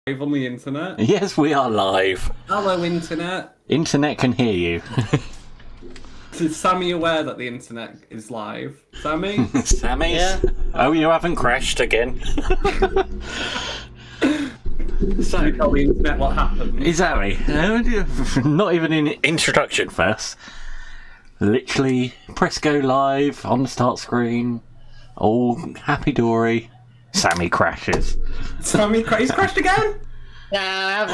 On the internet. Yes, we are live. Hello, internet. Internet can hear you. Is Sammy aware that the internet is live? Sammy? Sammy? Yeah. Oh, you haven't crashed again. So, Tell the internet what happened. exactly. Not even an introduction first. Literally, press go live on the start screen. All happy dory. Sammy crashes. Sammy, he's crashed again? Yeah, I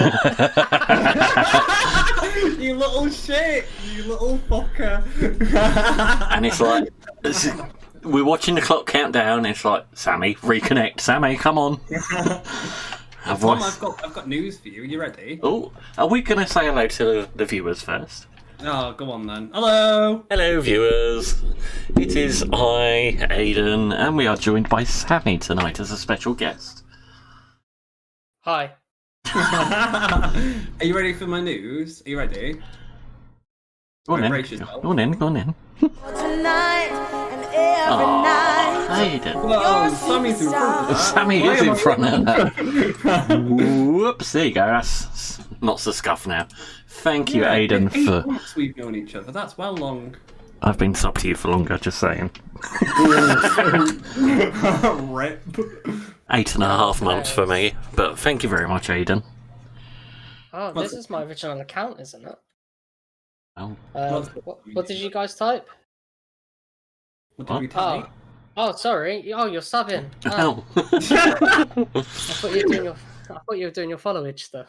haven't. You little shit! You little fucker! And it's like, we're watching the clock count down. It's like, Sammy, reconnect. Sammy, come on. Tom, I've got news for you. You ready? Oh, are we going to say hello to the viewers first? Oh, go on then. Hello! Hello, viewers. It is I, Aidan, and we are joined by Sammy tonight as a special guest. Hi. Are you ready for my news? Are you ready? Go on Right, in. brace yourself. Go on in. Go on in. Tonight and every night. Aidan. Whoa, Sammy's in front of that. Sammy Why is am in I- front of that. Whoops, there you go. That's not so scuff now. Thank you, Yeah, Aidan, 8 for... months we've known each other. That's well long. I've been sub to you for longer, just saying. Rip. 8.5 months for me, but thank you very much, Aidan. Oh, this is my original account, isn't it? Oh, What did you guys type? What did we tell Oh, sorry. Oh, you're subbing. Oh, oh. I thought you were doing your followage stuff.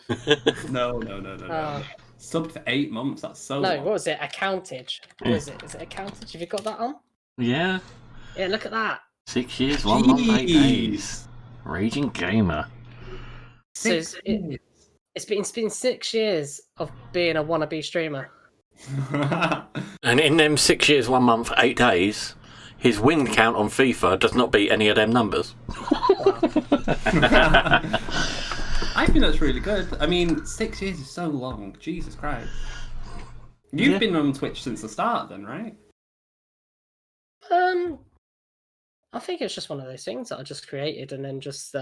No. Oh. Sub for 8 months. That's so No, long. what was it? Accountage. What is it? Is it accountage? Have you got that on? Yeah, Yeah, look at that. 6 years, 1 month, 8 days. Jeez. Raging gamer. So it's been 6 years of being a wannabe streamer. And in them 6 years, 1 month, 8 days, his win count on FIFA does not beat any of them numbers. I think that's really good. I mean, 6 years is so long. Jesus Christ. You've Yeah. been on Twitch since the start then, right? I think it's just one of those things that I just created and then just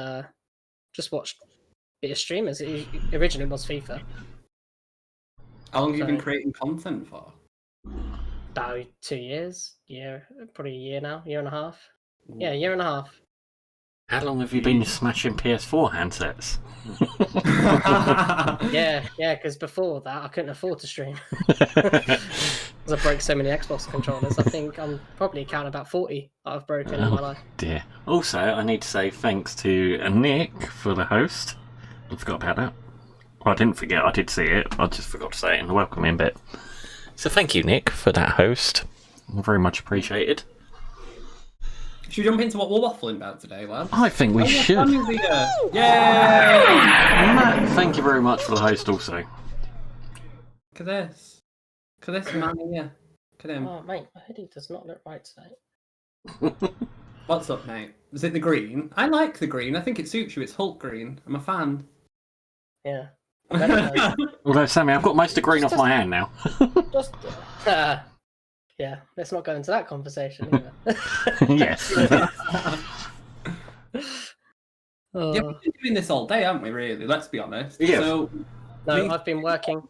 watched a bit of streamers. It originally was FIFA. How long have you been So- creating content for? About 2 years, probably a year now, year and a half. Yeah, a year and a half. How long have you been smashing PS4 handsets? Yeah, because before that I couldn't afford to stream because I broke so many Xbox controllers. I think I'm probably counting about 40 that I've broken in my life. Dear. Also, I need to say thanks to Nick for the host. I forgot about that. Well, I didn't forget, I did see it. I just forgot to say it in the welcoming bit. So thank you, Nick, for that host. Very much appreciated. Should we jump into what we're waffling about today, lads? I think we should. Sammy's here. Yay! Matt, thank you very much for the host also. Look at this. Look at this man here. Look at him. Oh mate, my hoodie does not look right today. What's up, mate? Is it the green? I like the green. I think it suits you. It's Hulk green. I'm a fan. Yeah. Better Although, Sammy, I've got most of green off my hand now. just yeah, let's not go into that conversation either. Yes. Oh. Yeah, we've been doing this all day, haven't we, really? Let's be honest. Yeah. So, No, I've been working.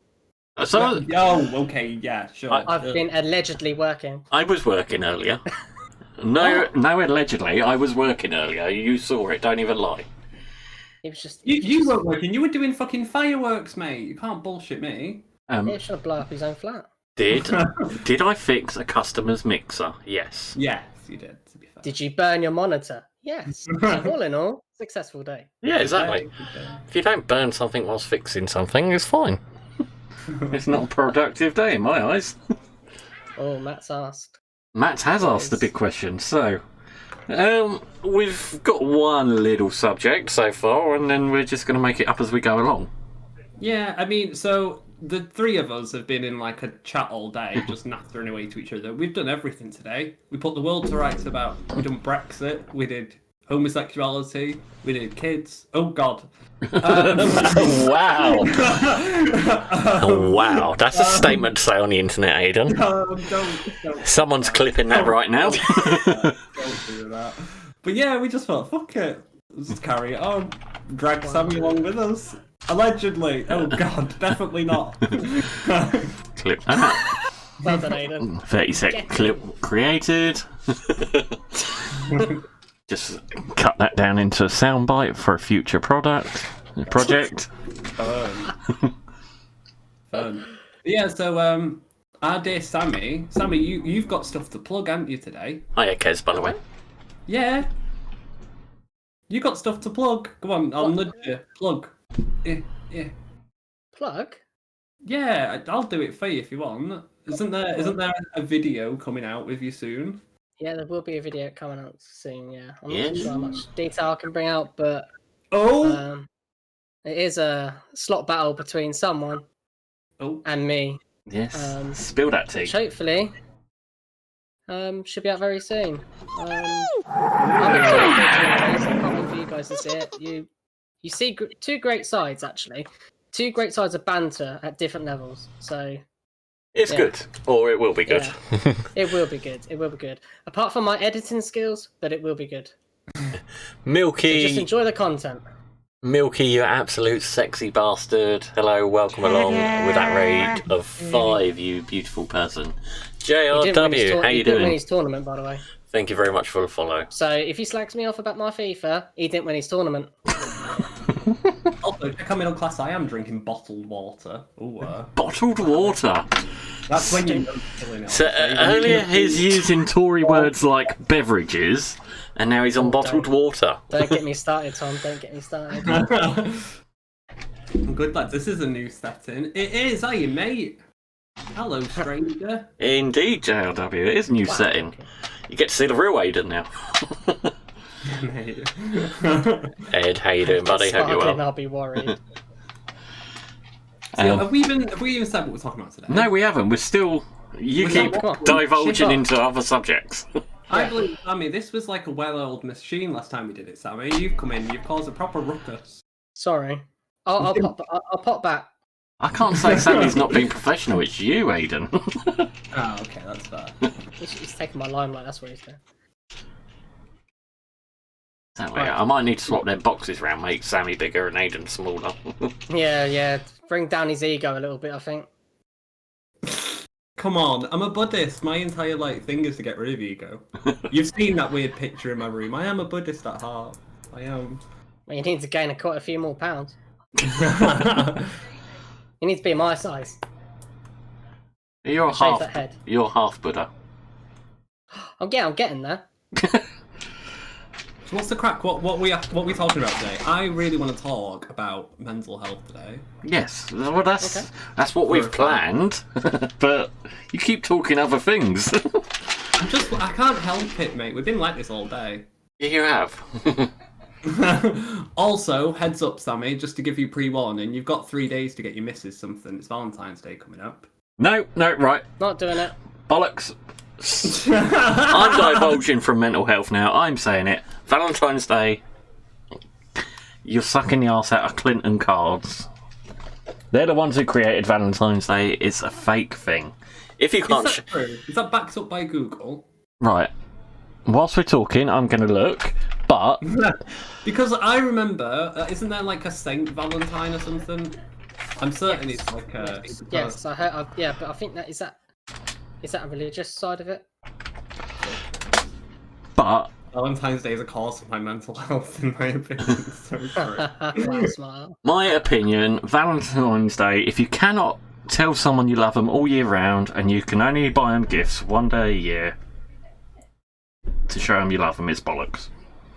So, oh, okay, yeah, sure. I've been allegedly working. I was working earlier. No, allegedly. I was working earlier. You saw it. Don't even lie. It was just You weren't working. You were doing fucking fireworks, mate. You can't bullshit me. he was trying to blow up his own flat. Did I fix a customer's mixer? Yes. Yes, you did, to be fair. Did you burn your monitor? Yes. All in all, successful day. Yeah, exactly. If you don't burn something whilst fixing something, it's fine. It's not a productive day in my eyes. Oh, Matt's asked. Matt has asked the big question, so we've got one little subject so far, and then we're just going to make it up as we go along. Yeah, I mean, so the three of us have been in like a chat all day, just nattering away to each other. We've done everything today. We put the world to rights about. We done Brexit. We did homosexuality. We did kids. Oh God. Wow. Wow, that's a statement to say on the internet, Aidan. Don't. Someone's clipping that right now. Don't do that. But yeah, we just thought, fuck it. Let's just carry it on. drag Sammy along with us. Allegedly. Oh God, definitely not. Clip that. Well done, Aidan. 30-second clip created. Just cut that down into a soundbite for a future project. Fun. Yeah, so our dear Sammy, you've got stuff to plug, haven't you, today? Hiya, Kez, by the way. Yeah. You got stuff to plug. Come on, I'll nudge you. Plug. Yeah. Plug? Yeah, I'll do it for you if you want. Isn't there a video coming out with you soon? Yeah, there will be a video coming out soon, yeah. I'm not Yes. sure how much detail I can bring out, but Oh! it is a slot battle between someone and me. Yes. Spill that tea. Which hopefully should be out very soon. I'm excited for it. I can't wait for you guys to see it. You see two great sides, actually. Two great sides of banter at different levels. So It's good. Or it will be good. Yeah. It will be good. It will be good. Apart from my editing skills, but it will be good. Milky. So just enjoy the content. Milky, you absolute sexy bastard. Hello, welcome along with that raid of 5, you beautiful person. JRW, how you He didn't win doing? his tournament, by the way. Thank you very much for the follow. So if he slacks me off about my FIFA, he didn't win his tournament. Also, check out middle class. I am drinking bottled water. Ooh, Bottled water. that's when you know you're killing it. So earlier he's using Tory words like beverages, and now he's on bottled water. Don't get me started, Tom. Don't get me started. Good lad, this is a new setting. It is, are you, mate? Hello, stranger. Indeed, JLW, it is a new setting. You get to see the real Aidan now. Mate. Ed, how you doing, buddy? Hope you're Sparkling, well. I'll be worried. So, have we even said what we're talking about today? No, we haven't. We're still. You keep come on. divulging Shit up. into other subjects. I believe, Sammy, this was like a well-oiled machine last time we did it, Sammy. You've come in, you've caused a proper ruckus. Sorry. I'll pop back. I can't say Sammy's not being professional. It's you, Aidan. Oh, okay, that's fair. He's taking my limelight, that's what he's doing. Exactly. I might need to swap their boxes round, make Sammy bigger and Aidan smaller. Yeah. Bring down his ego a little bit, I think. Come on, I'm a Buddhist. My entire thing is to get rid of ego. You've seen that weird picture in my room. I am a Buddhist at heart. I am. Well, you need to gain quite a few more pounds. You need to be my size. You're Shave half. that head. You're half Buddha. I'm getting there. So what's the crack? What we talking about today? I really want to talk about mental health today. Yes. Well, that's Okay. that's what we've planned. But you keep talking other things. I can't help it, mate. We've been like this all day. Yeah, you have. Also, heads up, Sammy, just to give you pre-warning, you've got 3 days to get your missus something. It's Valentine's Day coming up. No, right. Not doing it. Bollocks. I'm divulging from mental health now. I'm saying it. Valentine's Day. You're sucking the arse out of Clinton cards. They're the ones who created Valentine's Day. It's a fake thing. If you can't... Is that true? Is that backed up by Google? Right. Whilst we're talking, I'm going to look, but... Because I remember, isn't there like a Saint Valentine or something? I'm certain it's like a... Yes, I heard. Yeah, but I think that is that a religious side of it. But... Valentine's Day is a cause of my mental health, in my opinion. So sorry. Wow, smile. My opinion, Valentine's Day, if you cannot tell someone you love them all year round and you can only buy them gifts one day a year to show them you love them, it's bollocks.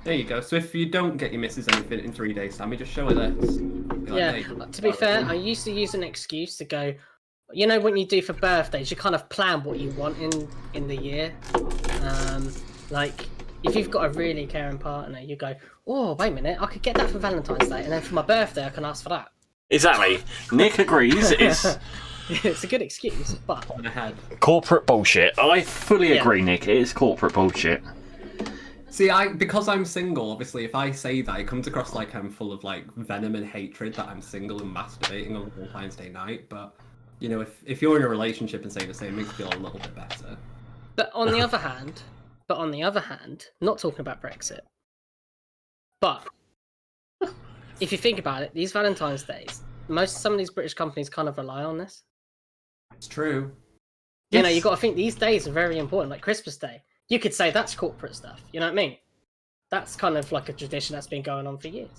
There you go. So if you don't get your missus anything in 3 days, Sammy, just show her this. Yeah, to be fair, I used to use an excuse to go, you know, when you do for birthdays, you kind of plan what you want in the year. Like, if you've got a really caring partner, you go, oh, wait a minute, I could get that for Valentine's Day, and then for my birthday, I can ask for that. Exactly. Nick agrees. It's It's a good excuse, but... On ahead. corporate bullshit. I fully agree, Nick. It is corporate bullshit. See, because I'm single, obviously, if I say that, it comes across like I'm full of like venom and hatred that I'm single and masturbating on Valentine's Day night. But you know, if you're in a relationship and saying the same, it makes you feel a little bit better. But on the other hand, not talking about Brexit, but if you think about it, these Valentine's Days, some of these British companies kind of rely on this. It's true. You know, you got to think these days are very important. Like Christmas Day, you could say that's corporate stuff. You know what I mean? That's kind of like a tradition that's been going on for years.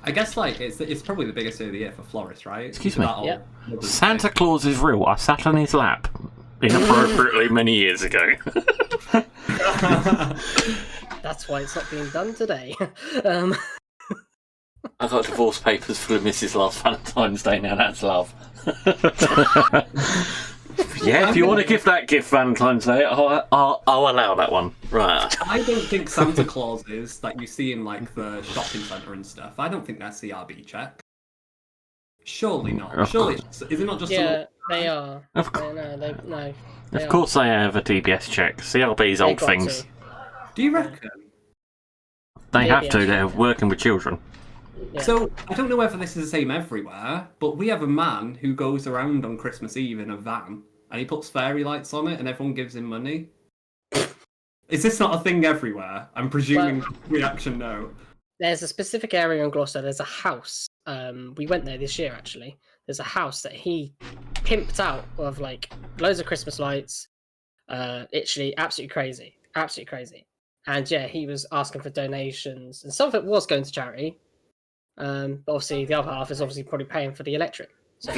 I guess like it's probably the biggest day of the year for florists, right? Excuse me. Yeah. Santa Claus is real. I sat on his lap inappropriately many years ago. That's why it's not being done today. I got divorce papers for Mrs. Last Valentine's Day. Now that's love. Yeah, if you want to give that gift Valentine's Day, I'll allow that one. Right. I don't think Santa Clauses that you see in like the shopping centre and stuff. I don't think they're CRB check. Surely not. Surely, is it not just? Yeah, they are. Of course. No. Of course, they have a DBS check. CRB's old things. Do you reckon? They have to. DBS They're working with children. Yeah. So I don't know whether this is the same everywhere, but we have a man who goes around on Christmas Eve in a van and he puts fairy lights on it, and everyone gives him money. Is this not a thing everywhere? I'm presuming reaction no. There's a specific area in Gloucester. There's a house. We went there this year actually. There's a house that he pimped out of like loads of Christmas lights. Literally, absolutely crazy. And yeah, he was asking for donations, and some of it was going to charity. But obviously, the other half is obviously probably paying for the electric. So.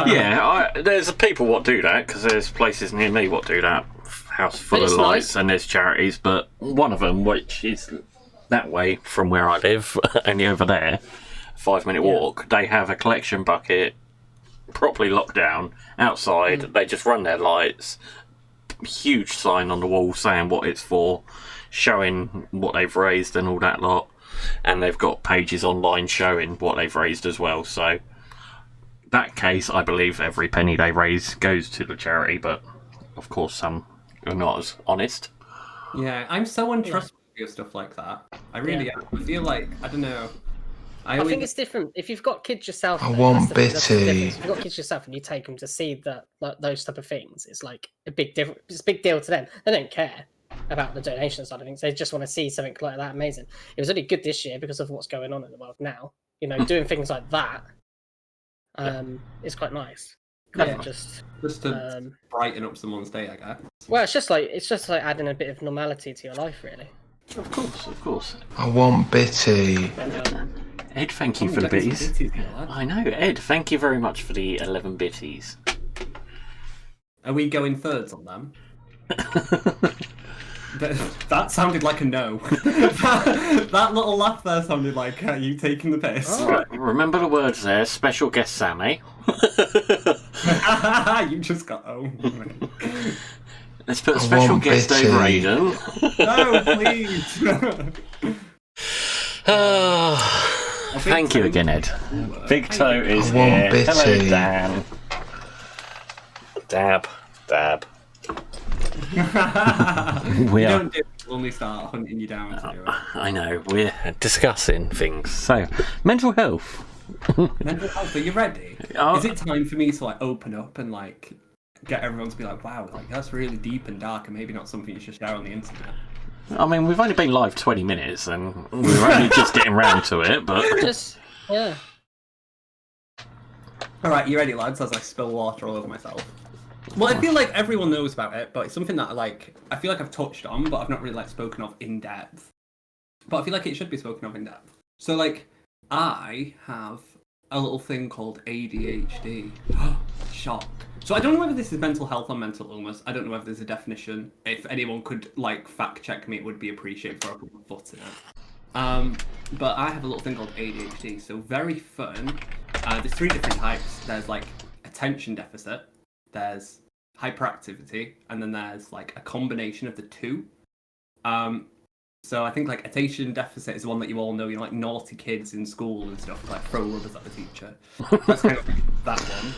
Yeah, there's people what do that, because there's places near me what do that. House full of lights, nice. And there's charities, but one of them, which is that way from where I live, only over there, 5-minute walk, they have a collection bucket properly locked down outside. They just run their lights, huge sign on the wall saying what it's for, showing what they've raised and all that lot. And they've got pages online showing what they've raised as well. So, that case, I believe every penny they raise goes to the charity, but of course, some are not as honest. Yeah, I'm so untrustworthy of stuff like that. I really am. I feel like, I don't know. I think it's different. If you've got kids yourself, I want Bitty. If you've got kids yourself and you take them to see those type of things, it's like a big difference. It's a big deal to them. They don't care about the donation side of things. They just want to see something like that amazing. It was only good this year because of what's going on in the world now. You know, doing things like that is quite nice. Just to brighten up someone's day, I guess. Well, it's just like adding a bit of normality to your life, really. Of course. I want Bitty. Ed, thank you for the bitties. I know, Ed, thank you very much for the 11 bitties. Are we going thirds on them? That sounded like a no. that little laugh there sounded like you taking the piss. Oh. Right, remember the words there, special guest Sammy. You just got Let's put a special guest over Aidan. No, please. Thank you again, Ed. Big Toe is here. Hello, Dan. Dab. We don't do it when we start hunting you down to do it. I know, we're discussing things. So, mental health. Mental health, are you ready? Is it time for me to like open up and like get everyone to be like, wow, like that's really deep and dark and maybe not something you should share on the internet? I mean, we've only been live 20 minutes and we're only just getting round to it, but... Yeah. Alright, you ready, lads, as I spill water all over myself? Well, I feel like everyone knows about it, but it's something that I feel like I've touched on, but I've not really like spoken of in depth. But I feel like it should be spoken of in depth. So like, I have a little thing called ADHD. Shock. So I don't know whether this is mental health or mental illness. I don't know whether there's a definition. If anyone could like fact check me, it would be appreciated for a couple of foot in it. But I have a little thing called ADHD. So very fun. There's 3 different types. There's like attention deficit. There's hyperactivity, and then there's like a combination of the 2. So I think like attention deficit is the one that you all know. You know, like naughty kids in school and stuff, like throw rubbers at the teacher. That's kind of that one.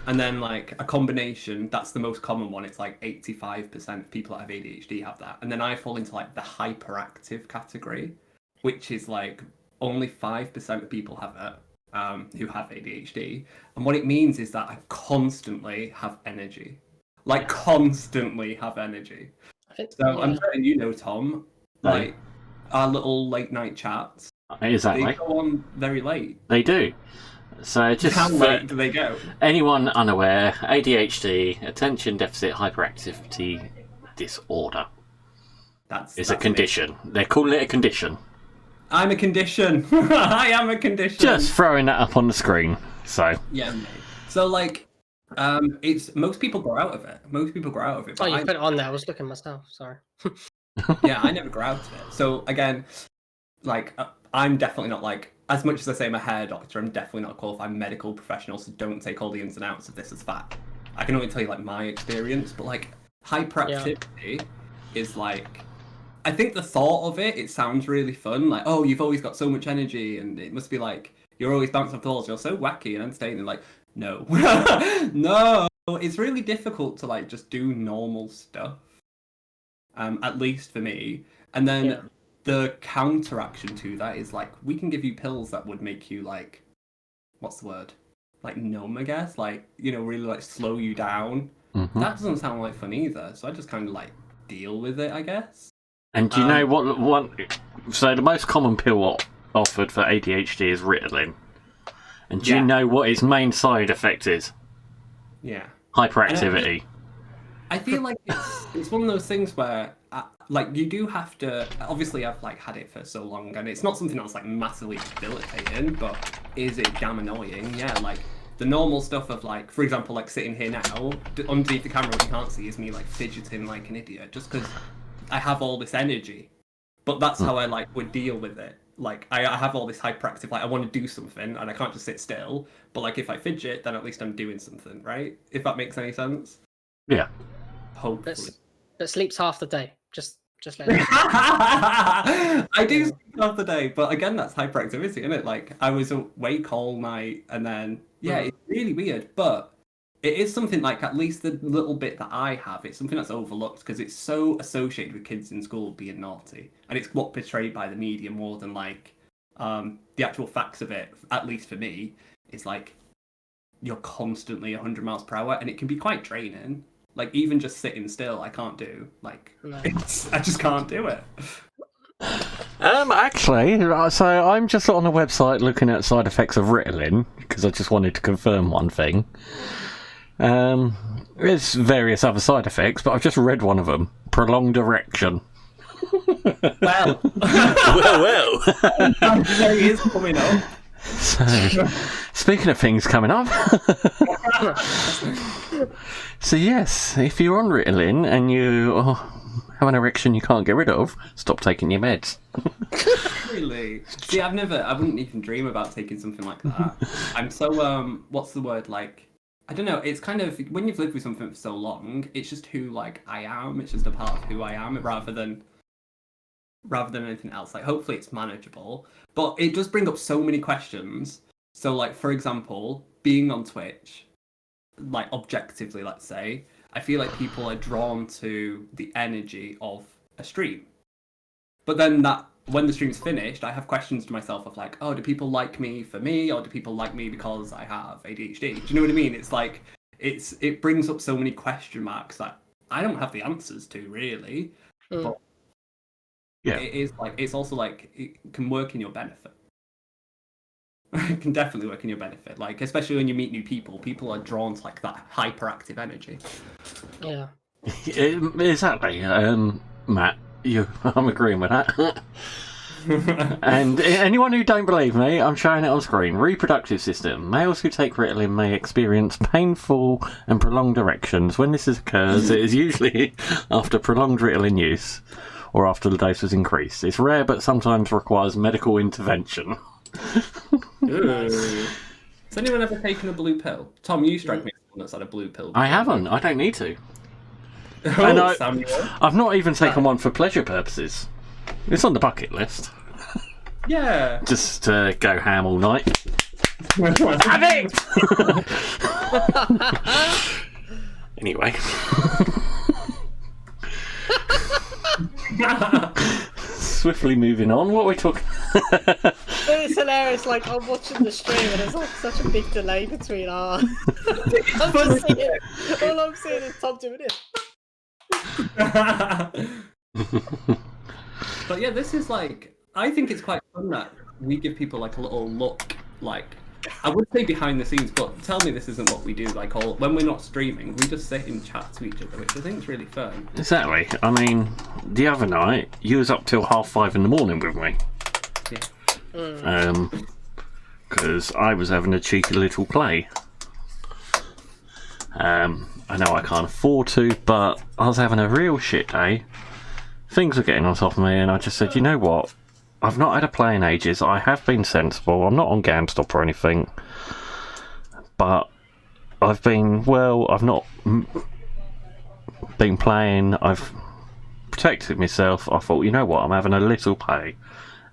And then like a combination, that's the most common one. It's like 85% of people that have ADHD have that. And then I fall into like the hyperactive category, which is like only 5% of people have it. Who have ADHD, and what it means is that I constantly have energy, constantly have energy. So I'm letting you know, Tom, like our little late night chats, Exactly. They go on very late. They do. So just How for late do they go? anyone unaware, ADHD, attention deficit hyperactivity disorder, is a condition. They call it a condition. I'm a condition. I am a condition. Just throwing that up on the screen. So yeah. Mate. So like, it's most people grow out of it. Most people grow out of it. Oh, but you I- put it on there. I was looking myself. Sorry. yeah, I never grow out of it. So again, like, I'm definitely not like, as much as I say I'm a hair doctor, I'm definitely not a qualified medical professional, so don't take all the ins and outs of this as fact. I can only tell you like my experience, but like hyperactivity is like, I think the thought of it sounds really fun. Like, oh, you've always got so much energy, and it must be like you're always bouncing off the walls. You're so wacky and entertaining. Like, no, no, it's really difficult to like just do normal stuff. At least for me, and then the counteraction to that is like we can give you pills that would make you like, what's the word? Like numb, I guess. Like, you know, really like slow you down. Mhm. That doesn't sound like fun either. So I just kind of like deal with it, I guess. And do you know what? So the most common pill offered for ADHD is Ritalin. And do you know what its main side effect is? Yeah. Hyperactivity. I feel like it's one of those things where like you do have to. Obviously, I've like had it for so long, and it's not something that's like massively debilitating, but is it damn annoying? Yeah, like the normal stuff of like, for example, like sitting here now underneath the camera, what you can't see is me like fidgeting like an idiot, just because I have all this energy. But that's how I like would deal with it. Like I have all this hyperactive, like I want to do something, and I can't just sit still. But like if I fidget, then at least I'm doing something, right? If that makes any sense. Yeah. Hopefully. But sleeps half the day. Just let it. I do sleep half the day, but again, that's hyperactivity, isn't it? Like I was awake all night, and then it's really weird. But it is something like at least the little bit that I have, it's something that's overlooked because it's so associated with kids in school being naughty, and it's what portrayed by the media more than like the actual facts of it. At least for me, it's like you're constantly 100 miles per hour, and it can be quite draining. Like even just sitting still, I can't do. Like I just can't do it. Actually, so I'm just on a website looking at side effects of Ritalin because I just wanted to confirm one thing. There's various other side effects, but I've just read one of them: prolonged erection. Well, well. there he is coming up. So, speaking of things coming up, so yes, if you're on Ritalin and you have an erection you can't get rid of, stop taking your meds. Really? See, I wouldn't even dream about taking something like that. I'm so what's the word, like, I don't know, it's kind of, when you've lived with something for so long, it's just who, like, I am, it's just a part of who I am, rather than anything else. Like, hopefully it's manageable, but it does bring up so many questions. So, like, for example, being on Twitch, like, objectively, let's say, I feel like people are drawn to the energy of a stream. But then when the stream's finished, I have questions to myself of like, oh, do people like me for me, or do people like me because I have ADHD? Do you know what I mean? It's like, it brings up so many question marks that I don't have the answers to, really. But it is like, it's also like, it can work in your benefit. It can definitely work in your benefit. Like, especially when you meet new people are drawn to like that hyperactive energy. Yeah. Exactly. Matt, I'm agreeing with that. And anyone who don't believe me, I'm showing it on screen. Reproductive system. Males who take Ritalin may experience painful and prolonged erections. When this occurs, it is usually after prolonged Ritalin use or after the dose was increased. It's rare, but sometimes requires medical intervention. Has anyone ever taken a blue pill? Tom, you strike me as someone that's had a blue pill. I haven't. I don't need to. Oh, Samuel. I've not even taken one for pleasure purposes. It's on the bucket list. Yeah. Just to go ham all night. Have it! Anyway. Swiftly moving on. What are we talking? It's hilarious. Like I'm watching the stream and there's like such a big delay between our. I'm just seeing, all I'm seeing is Tom doing it. But yeah, this is like, I think it's quite fun that we give people like a little look, like I would say behind the scenes, but tell me this isn't what we do. Like when we're not streaming, we just sit and chat to each other, which I think is really fun. Exactly. I mean, the other night you was up till 5:30 in the morning with me. Yeah. Because I was having a cheeky little play. I know I can't afford to, but I was having a real shit day. Things were getting on top of me, and I just said, you know what? I've not had a play in ages. I have been sensible. I'm not on GameStop or anything. But I've not been playing. I've protected myself. I thought, you know what? I'm having a little play.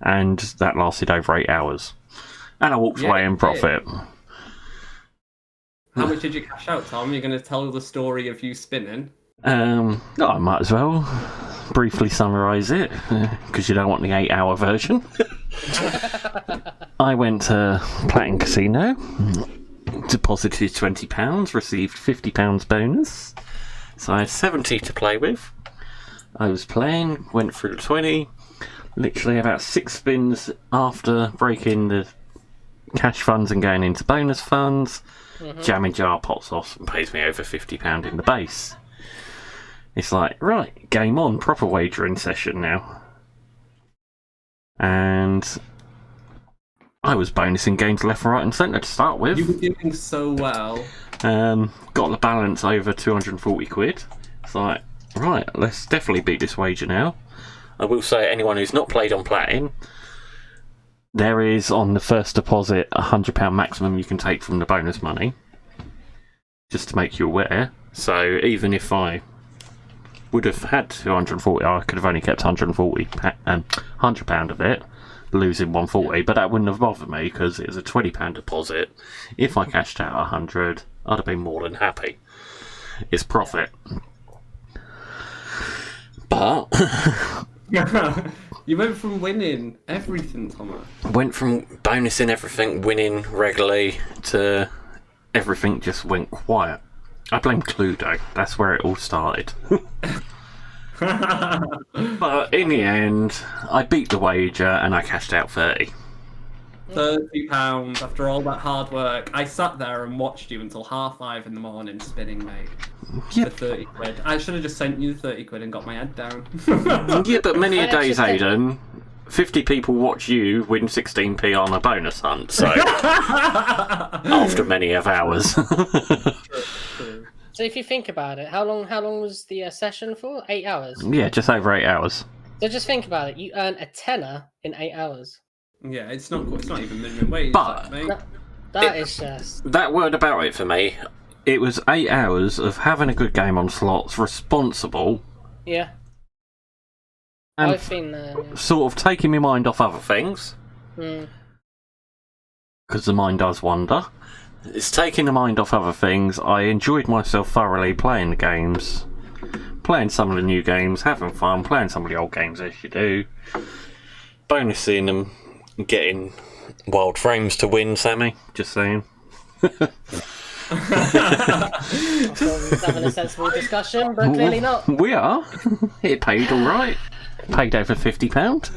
And that lasted over 8 hours. And I walked away in profit. How much did you cash out, Tom? You're going to tell the story of you spinning? I might as well briefly summarise it, because you don't want the 8-hour version. I went to Platin Casino, deposited £20, received £50 bonus. So I had 70 to play with. I was playing, went through 20. Literally about 6 spins after breaking the cash funds and going into bonus funds, jamming jar pots off and pays me over £50 in the base. It's like, right, game on, proper wagering session now. And I was bonusing games left, right and centre to start with. You were doing so well. Got the balance over 240 quid. It's like, right, let's definitely beat this wager now. I will say, anyone who's not played on Platin, there is on the first deposit £100 maximum you can take from the bonus money. Just to make you aware. So even if I would have had 240, I could have only kept £100 of it, losing 140, but that wouldn't have bothered me because it was a £20 deposit. If I cashed out 100, I'd have been more than happy. It's profit. But you went from winning everything, Thomas. Went from bonusing everything, winning regularly, to everything just went quiet. I blame Cluedo. That's where it all started. But in the end, I beat the wager and I cashed out 30. £30 after all that hard work. I sat there and watched you until 5:30 in the morning spinning, mate. Yep. For 30 quid. I should have just sent you the 30 quid and got my head down. Yeah, but many a days, Aidan, 50 people watch you win 16p on a bonus hunt, so after many of hours. True. So if you think about it, how long was the session for? 8 hours. Yeah, just over 8 hours. So just think about it. You earn a tenner in 8 hours. Yeah, it's not even minimum wage, But- mate. That is just. That word about it for me, it was 8 hours of having a good game on slots, responsible, Yeah. and I've been there. sort of taking my mind off other things, Mm. because the mind does wander. It's taking the mind off other things. I enjoyed myself thoroughly playing the games, playing some of the new games, having fun, playing some of the old games as you do, bonusing them, getting wild frames to win, Sammy, just saying. I thought we was having a sensible discussion, but clearly not. We are. It paid all right. Paid over £50.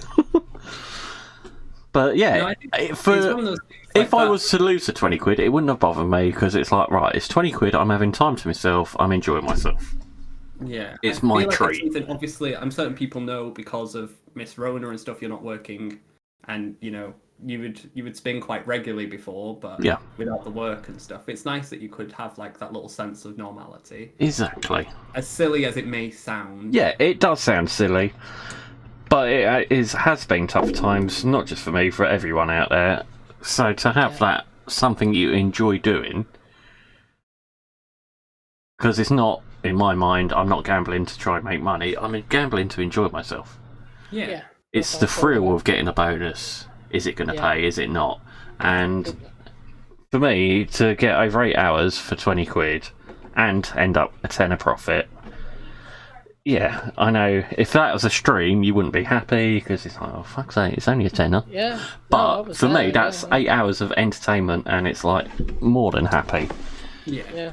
But yeah, No, I think it's for, one of those things like if I that. was to lose the 20 quid, it wouldn't have bothered me because it's like, right, it's 20 quid, I'm having time to myself, I'm enjoying myself. Yeah, It's I my feel like treat. It's something, obviously, I'm certain people know because of Miss Rona and stuff. You're not working, and you know you would spin quite regularly before, but Yeah. without the work and stuff, it's nice that you could have like that little sense of normality. Exactly. As silly as it may sound. Yeah, it does sound silly, but it has been tough times, not just for me, for everyone out there. So to have that something you enjoy doing, because it's not, in my mind, I'm not gambling to try and make money. I'm gambling to enjoy myself. Yeah. Yeah. It's the thrill of getting a bonus. Is it going to pay? Is it not? And for me, to get over 8 hours for 20 quid and end up a tenner profit, yeah, I know if that was a stream, you wouldn't be happy because it's like, oh, fuck's sake, it's only a tenner. Yeah. No, I But was for me, there, that's yeah. 8 hours of entertainment, and it's like more than happy. Yeah. Yeah.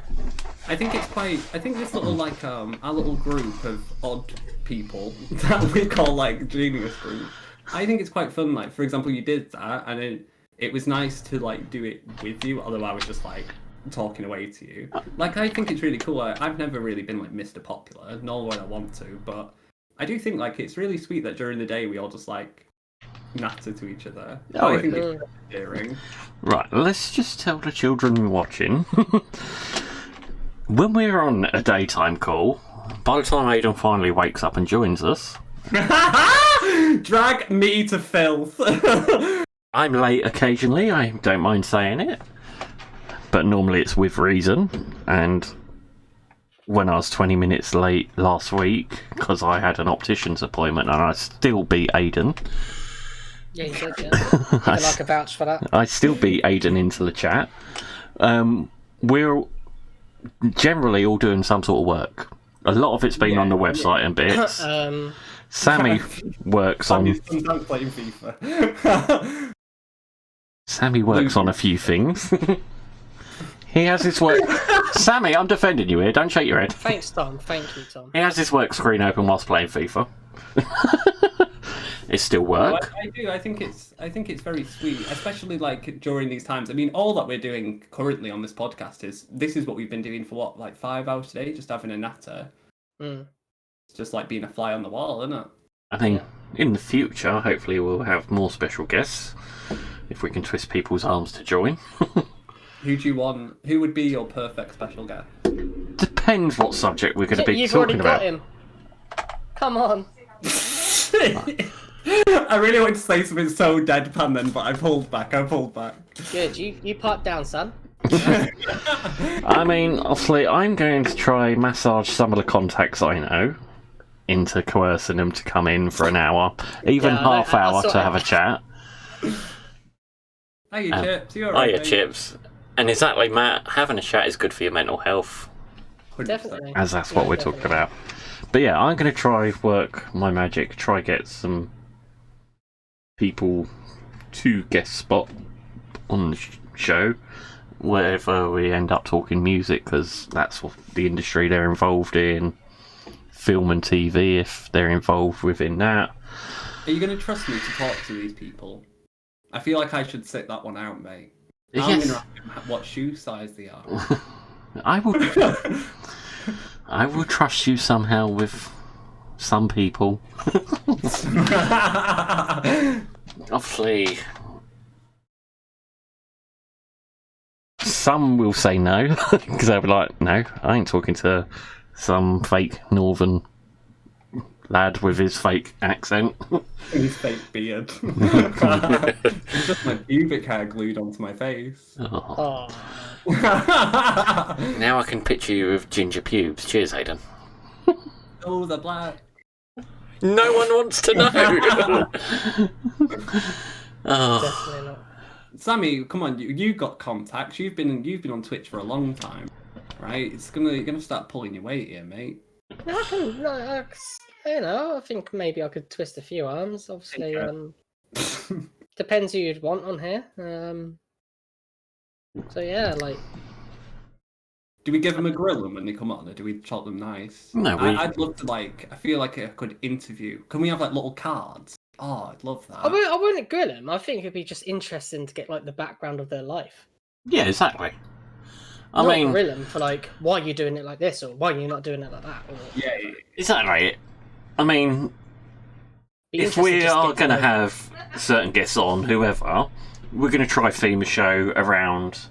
I think it's quite. I think this little like our little group of odd people that we call like Genius Group. I think it's quite fun. Like, for example, you did that, and it was nice to like do it with you. Although I was just like talking away to you. Like, I think it's really cool. I've never really been like Mr. Popular, nor would I want to. But I do think like it's really sweet that during the day we all just like natter to each other. Oh, I think it's endearing. Right, let's just tell the children watching. When we're on a daytime call, by the time Aidan finally wakes up and joins us, drag me to filth. I'm late occasionally, I don't mind saying it. But normally it's with reason. And when I was 20 minutes late last week, because I had an optician's appointment and I still beat Aidan. Yeah, you did, yeah. I can like a vouch for that. I still beat Aidan into the chat. We're generally all doing some sort of work. A lot of it's been on the website and bits. Sammy works on. Sometimes playing FIFA. Sammy works on a few things. He has his work. Sammy, I'm defending you here. Don't shake your head. Thanks, Tom. Thank you, Tom. He has his work screen open whilst playing FIFA. It's still work. I do. I think it's very sweet, especially like during these times. I mean, all that we're doing currently on this podcast is what we've been doing for what, like 5 hours today, just having a natter. It's just like being a fly on the wall, isn't it? I think in the future, hopefully, we'll have more special guests if we can twist people's arms to join. Who do you want? Who would be your perfect special guest? Depends what subject we're going to be You've talking already about. got him. Come on. I really want to say something so deadpan then, but I pulled back. Good. You pipe down, son. I mean, obviously, I'm going to try massage some of the contacts I know into coercing them to come in for an hour, even half hour to have a chat. Hiya, Chips. You alright? Hiya, Chips. And exactly, Matt, having a chat is good for your mental health. 100%. Definitely. As that's what we're talking about. But yeah, I'm going to try work my magic, try get some people to guest spot on the show, wherever we end up talking music, because that's what the industry they're involved in, film and TV if they're involved within that. Are you going to trust me to talk to these people? I feel like I should sit that one out, mate. I'm Yes. going to ask them what shoe size they are. I will trust you somehow with some people. Obviously, some will say no, because they'll be like, no, I ain't talking to some fake northern lad with his fake accent. His fake beard. It's just my pubic hair glued onto my face. Oh. Oh. Now I can picture you with ginger pubes. Cheers, Aidan. Oh, the black. No one wants to know. Oh. Definitely not. Sammy, come on, you got contacts. You've been on Twitch for a long time, right? You're gonna start pulling your weight here, mate. I think maybe I could twist a few arms. Obviously, depends who you'd want on here. So yeah, like. Do we give them a grill when they come on, or do we chop them nice? No, I'd love to I feel like I could interview. Can we have like little cards? Oh, I'd love that. I wouldn't grill them. I think it'd be just interesting to get like the background of their life. Yeah, exactly. I Not mean, grill them for like why are you doing it like this or why are you not doing it like that. Or... Yeah. exactly. I mean, if we are going to have certain guests on, whoever, we're going to try theme a show around,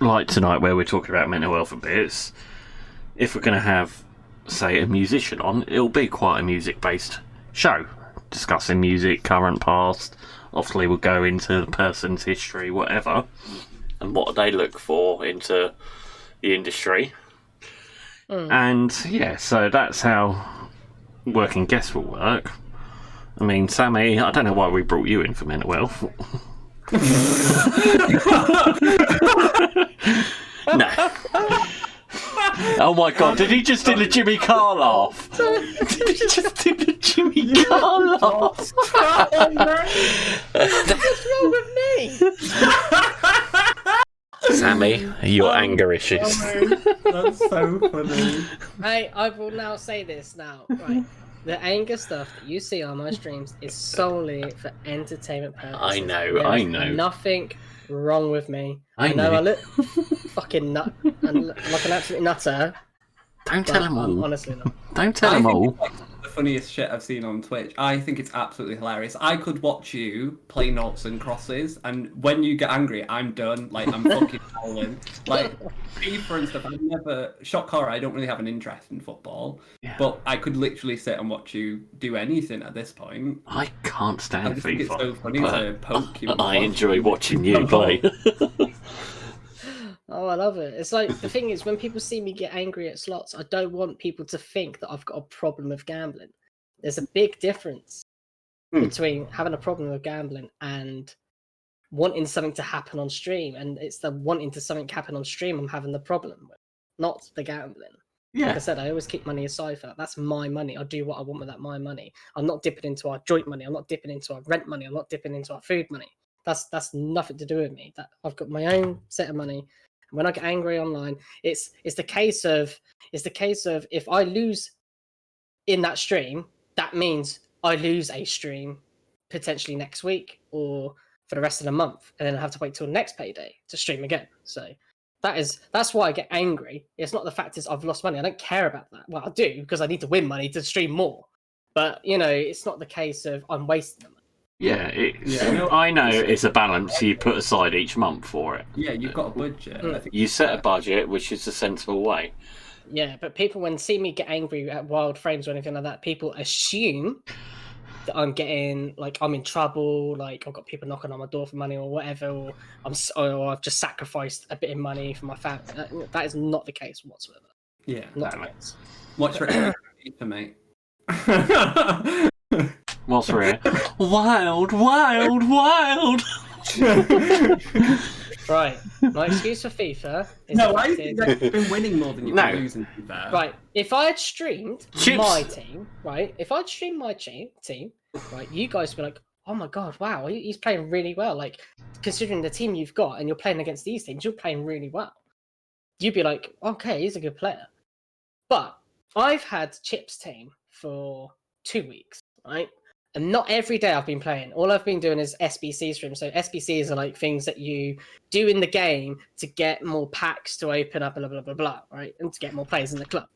like tonight, where we're talking about mental health and bits. If we're going to have, say, a musician on, it'll be quite a music-based show, discussing music, current, past. Obviously, we'll go into the person's history, whatever, and what they look for into the industry. And yeah, so that's how working guests will work. I mean, Sammy, I don't know why we brought you in for mental health. No. Oh my god, did he just do the Jimmy Carr laugh? Did he just do the Jimmy Carr laugh? What's wrong with me? Sammy, your anger issues. That's so funny. Hey, I will now say this now. Right. The anger stuff that you see on my streams is solely for entertainment purposes. I know, There I is know. Nothing wrong with me. I know know. I look fucking nut and like an absolute nutter. Don't tell But them I'm all. honestly not. Don't tell I them think all. it's like the funniest shit I've seen on Twitch. I think it's absolutely hilarious. I could watch you play noughts and crosses, and when you get angry, I'm done. Like, I'm fucking howling. Like, FIFA and stuff, I've never... Shock horror, I don't really have an interest in football. Yeah. But I could literally sit and watch you do anything at this point. I can't I stand just think it's FIFA. so funny but to poke you. I enjoy watching you play. Oh, I love it. It's like the thing is when people see me get angry at slots, I don't want people to think that I've got a problem with gambling. There's a big difference between having a problem with gambling and wanting something to happen on stream, and it's the wanting to something happen on stream I'm having the problem with, not the gambling. Like I Yeah. said, I always keep money aside for that. That's my money. I do what I want with that my money. I'm not dipping into our joint money. I'm not dipping into our rent money. I'm not dipping into our food money. That's nothing to do with me. That I've got my own set of money. And when I get angry online, it's the case of if I lose in that stream, that means I lose a stream potentially next week or for the rest of the month, and then I have to wait till next payday to stream again. So that's why I get angry. It's not the fact is I've lost money. I don't care about that. Well, I do because I need to win money to stream more. But it's not the case of I'm wasting the money. Yeah, it's, Yeah. I know it's a balance you put aside each month for it. Yeah, you've got a budget. I think You set a budget, which is a sensible way. Yeah, but people when see me get angry at wild frames or anything like that, people assume that I'm getting like I'm in trouble, like I've got people knocking on my door for money or whatever, or I've just sacrificed a bit of money for my family. That is not the case whatsoever. Yeah. Not No, the no. case. What's your expectation, mate? Whilst we're here, wild, wild, wild. Right. My excuse for FIFA is No, the I fact think is- that you've been winning more than you've No. been losing. To be fair. Right. If I had streamed Chips. my team, right? If I'd streamed my team, right, you guys would be like, oh my god, wow, he's playing really well. Like, considering the team you've got and you're playing against these teams, you're playing really well. You'd be like, okay, he's a good player. But I've had Chip's team for 2 weeks, right? And not every day I've been playing. All I've been doing is SBC streams. So SBCs are like things that you do in the game to get more packs to open up, blah, blah, blah, blah, right? And to get more players in the club.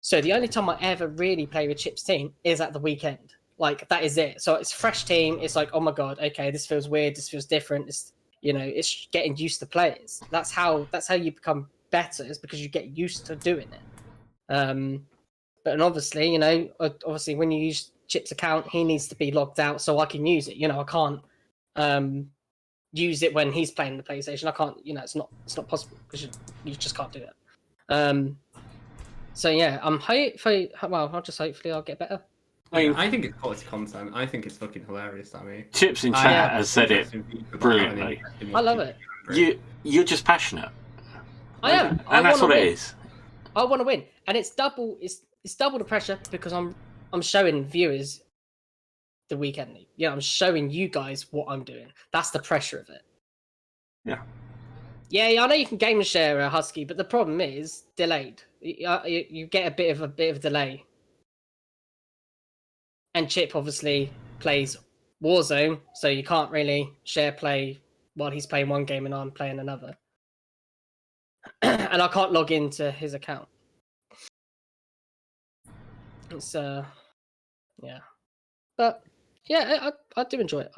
So the only time I ever really play with Chip's team is at the weekend. Like, that is it. So it's a fresh team. It's like, oh my God, okay, this feels weird. This feels different. It's, it's getting used to players. That's how you become better, is because you get used to doing it. But and obviously, obviously when you use Chip's account, he needs to be logged out so I can use it. I can't use it when he's playing the PlayStation. I can't. It's not possible because you just can't do it. So yeah, hopefully I'll get better. I think it's quality content. I think it's fucking hilarious, Sammy. Chips in I chat am has said it interested in people brilliantly. having interest in I love watching it. you. You're just passionate, I am, and that's what wanna it win. is. I want to win, and it's double. It's double the pressure because I'm showing viewers the weekend league. I'm showing you guys what I'm doing. That's the pressure of it. Yeah. Yeah, I know you can game share a Husky, but the problem is delayed. You get a bit of delay. And Chip obviously plays Warzone, so you can't really share play while he's playing one game and I'm playing another. And I can't log into his account. It's yeah. But yeah, I do enjoy it.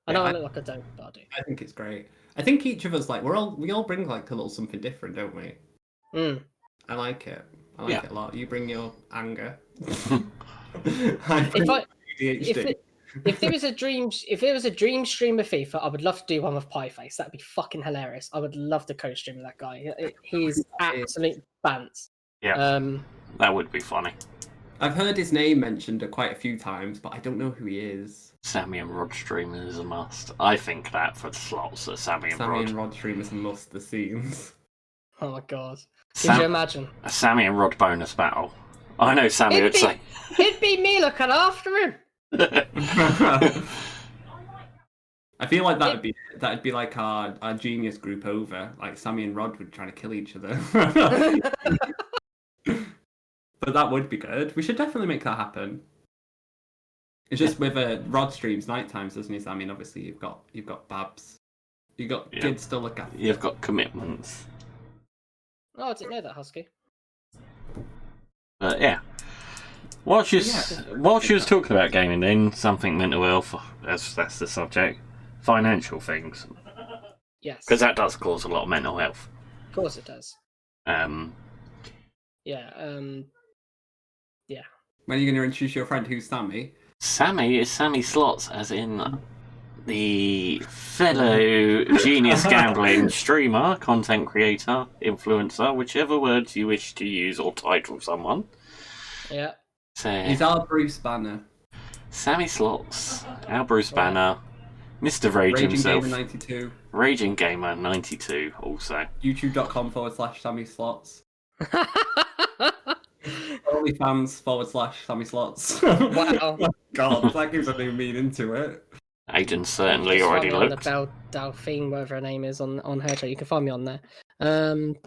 I know I look like I don't, but I do. I think it's great. I think each of us we all bring like a little something different, don't we? I like it. I like it a lot. You bring your anger. I bring ADHD. If there was a dream stream of FIFA, I would love to do one with Pieface. That'd be fucking hilarious. I would love to co-stream with that guy. He's absolute bants. Yeah, that would be funny. I've heard his name mentioned quite a few times, but I don't know who he is. Sammy and Rod streaming is a must. I think that for the slots are Sammy and Rod. Rod stream is a must. The scenes. Oh my god! Could you imagine? A Sammy and Rod bonus battle. I know Sammy would say. It'd be me looking after him. I feel like that'd be like our genius group over. Like Sammy and Rod would try to kill each other. But that would be good. We should definitely make that happen. It's just with Rod streams night times, doesn't he? I mean, obviously you've got Babs, you've got kids to look after. You've got commitments. Oh, I didn't know that, Husky. But yeah. While she was talking about gaming, then something mental health, as that's the subject, financial things, Yes. because that does cause a lot of mental health. Of course it does. Yeah. Yeah. When are you going to introduce your friend who's Sammy? Sammy is Sammy Slots, as in the fellow genius gambling streamer, content creator, influencer, whichever words you wish to use or title someone. Yeah. So, He's our Bruce Banner. Sammy Slots, our Bruce Banner, Mr. Rage Raging himself, Gamer 92. Raging Gamer 92 also. YouTube.com/Sammy Slots. OnlyFans/Sammy Slots. Wow. God, that gives a new meaning to it. Aidan certainly Just already find me on looked. the Delphine, whatever her name is, on her chat. You can find me on there.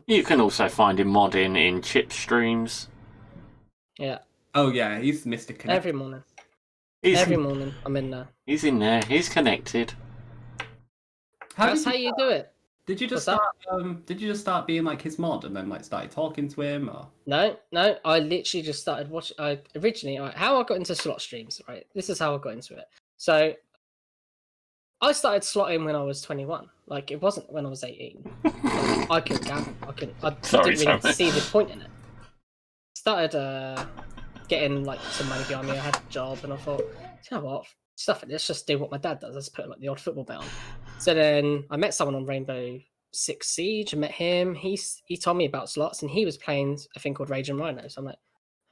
You can also find him modding in Chip streams. Yeah. Oh yeah, he's Mr. Connect. Every morning. He's, Every morning, I'm in there. he's in there. He's connected. That's how you do it. Did you just What's start? Did you just start being like his mod and then like started talking to him? Or No. I literally just started watching. How I got into slot streams, right? This is how I got into it. So, I started slotting when I was 21. Like, it wasn't when I was 18. I couldn't gamble. I Sorry, didn't really Sammy. see the point in it. Started getting like some money behind me. I had a job, and I thought, you know what? Stuff it. Let's just do what my dad does. Let's put like the odd football bet on. So then I met someone on Rainbow Six Siege. I met him. He told me about slots, and he was playing a thing called Rage and Rhino. So I'm like,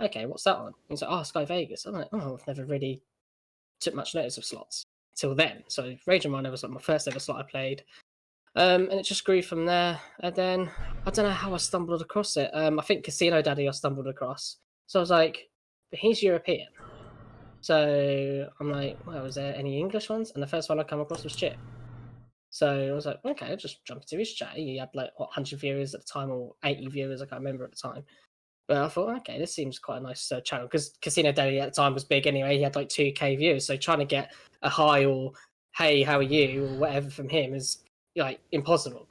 okay, what's that on? He's like, oh, Sky Vegas. I'm like, oh, I've never really took much notice of slots till then. So Rage and Rhino was like my first ever slot I played. And it just grew from there. And then I don't know how I stumbled across it. I think Casino Daddy I stumbled across. So I was like, but he's European. So I'm like, well, was there any English ones? And the first one I come across was Chip. So I was like, okay, I'll just jump into his chat. He had like 100 viewers at the time, or 80 viewers, I can't remember at the time. But I thought, okay, this seems quite a nice channel, because Casino Daddy at the time was big anyway. He had like 2K views. So trying to get a hi or hey, how are you, or whatever from him is like impossible.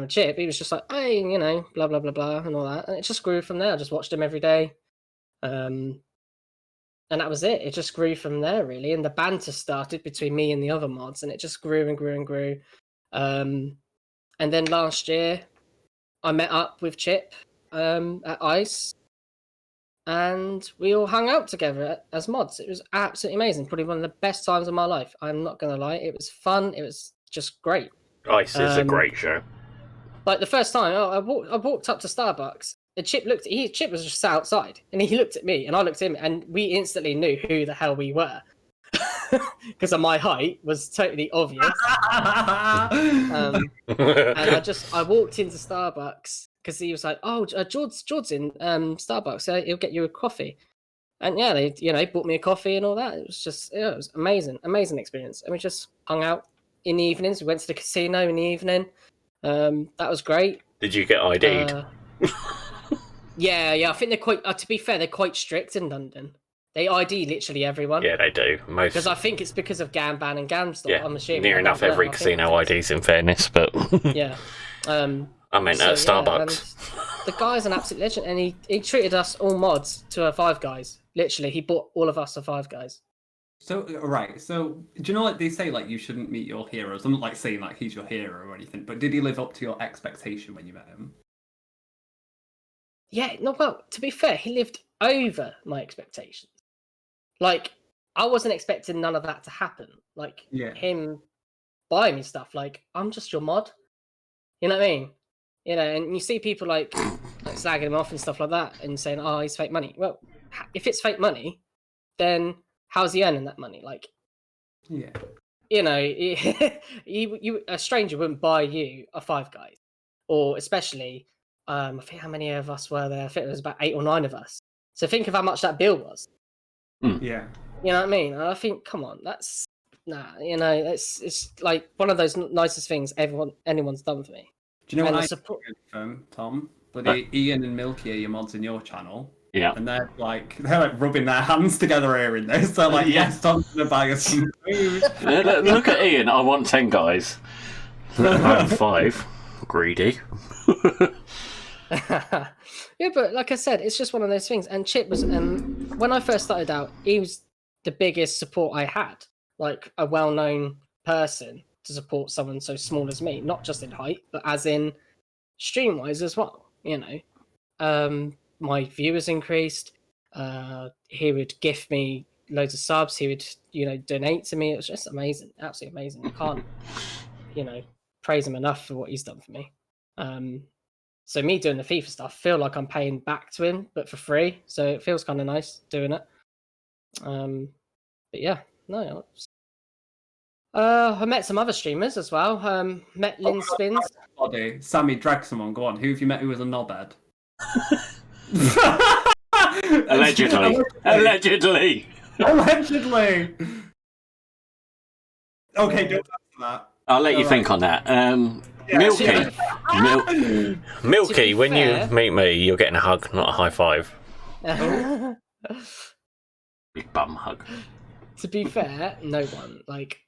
Chip, he was just like, hey, you know, blah blah blah blah and all that, and it just grew from there. I just watched him every day, and that was it. It just grew from there, really. And the banter started between me and the other mods, and it just grew and grew and grew. And then last year, I met up with Chip at ICE, and we all hung out together as mods. It was absolutely amazing. Probably one of the best times of my life. I'm not gonna lie. It was fun. It was just great. Ice is a great show. Like the first time, I walked up to Starbucks, and Chip Chip was just sat outside, and he looked at me, and I looked at him, and we instantly knew who the hell we were, because of my height was totally obvious. And I walked into Starbucks because he was like, "Oh, George's in Starbucks, so he'll get you a coffee." And yeah, they bought me a coffee and all that. It was just, it was amazing experience. And we just hung out in the evenings. We went to the casino in the evening. That was great. Did you get ID'd? Yeah. I think they're quite. To be fair, they're quite strict in London. They ID literally everyone. Yeah, they do. Most. Because I think it's because of Gamban and Gamstop. Yeah, I'm assuming. near enough every casino IDs, in fairness, but. Yeah. I meant at Yeah, Starbucks. and the guy's an absolute legend, and he treated us all mods to a Five Guys. Literally, he bought all of us a Five Guys. So right, so do you know like they say like you shouldn't meet your heroes? I'm not like saying like he's your hero or anything, but did he live up to your expectation when you met him? Yeah, no, well, to be fair, he lived over my expectations. Like, I wasn't expecting none of that to happen. Like, him buying me stuff. Like, I'm just your mod. You know what I mean? You know, and you see people like slagging him off and stuff like that and saying, oh, he's fake money. Well, if it's fake money, then how's he earning that money? Like, yeah, you know, a stranger wouldn't buy you a Five Guys, or especially, I think how many of us were there? I think there was about 8 or 9 of us. So think of how much that bill was. Yeah, you know what I mean. And I think, come on, that's you know, it's like one of those nicest things anyone's done for me. Do you know and what the support? Tom? bloody Ian and Milky are your mods in your channel. Yeah. And they're like rubbing their hands together here in this. They're like, yes, Tom's gonna buy us some food. Look at Ian. I want 10 guys. I have 5. Greedy. Yeah, but like I said, it's just one of those things. And Chip was, when I first started out, he was the biggest support I had. Like a well-known person to support someone so small as me, not just in height, but as in stream-wise as well. My viewers increased. He would gift me loads of subs. He would, donate to me. It was just amazing, absolutely amazing. I can't, praise him enough for what he's done for me. So me doing the FIFA stuff, I feel like I'm paying back to him, but for free. So it feels kind of nice doing it. But yeah, no. I met some other streamers as well. Met Lynn Spins. Body. Sammy, drag someone. Go on. Who have you met who was a knobhead? Allegedly. Allegedly. Allegedly. Okay, don't answer that. I'll let you think on that. Milky, when you meet me, you're getting a hug, not a high five. Big bum hug. To be fair, no one. Like,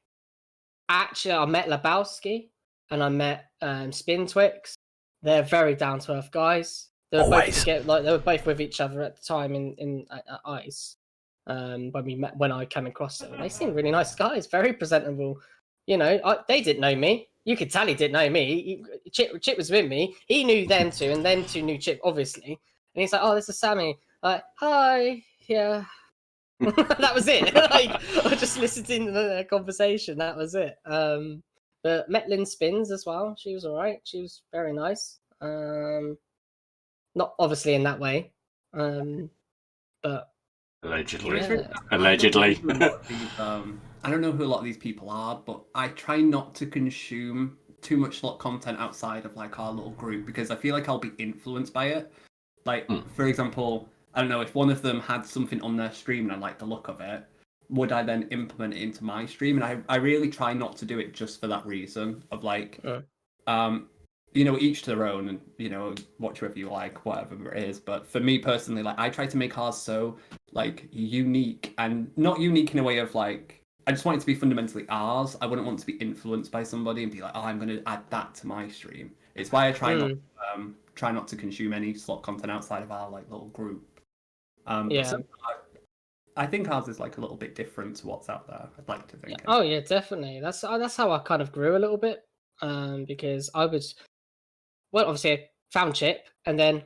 actually, I met Lebowski and I met Spin Twix. They're very down to earth guys. They were both with each other at the time in Ice. When I came across them, they seemed really nice guys, very presentable. They didn't know me. You could tell he didn't know me. Chip was with me. He knew them two, and them two knew Chip, obviously. And he's like, "Oh, this is Sammy." Like, "Hi, yeah." That was it. Like, I just listened in the conversation. That was it. But met Lynn Spins as well. She was all right. She was very nice. Not obviously in that way, but allegedly. Yeah. Allegedly. I don't know who a lot of these people are, but I try not to consume too much slot content outside of like our little group because I feel like I'll be influenced by it. Like, for example, I don't know, if one of them had something on their stream and I like the look of it, would I then implement it into my stream? And I really try not to do it just for that reason of like, each to their own and, watch whatever you like, whatever it is. But for me personally, like, I try to make ours so like unique and not unique in a way of like, I just want it to be fundamentally ours. I wouldn't want to be influenced by somebody and be like, oh, I'm going to add that to my stream. It's why I try not to consume any slot content outside of our like little group. So I think ours is like a little bit different to what's out there. I'd like to think. Oh yeah, definitely. That's how I kind of grew a little bit. Because I was, obviously I found Chip, and then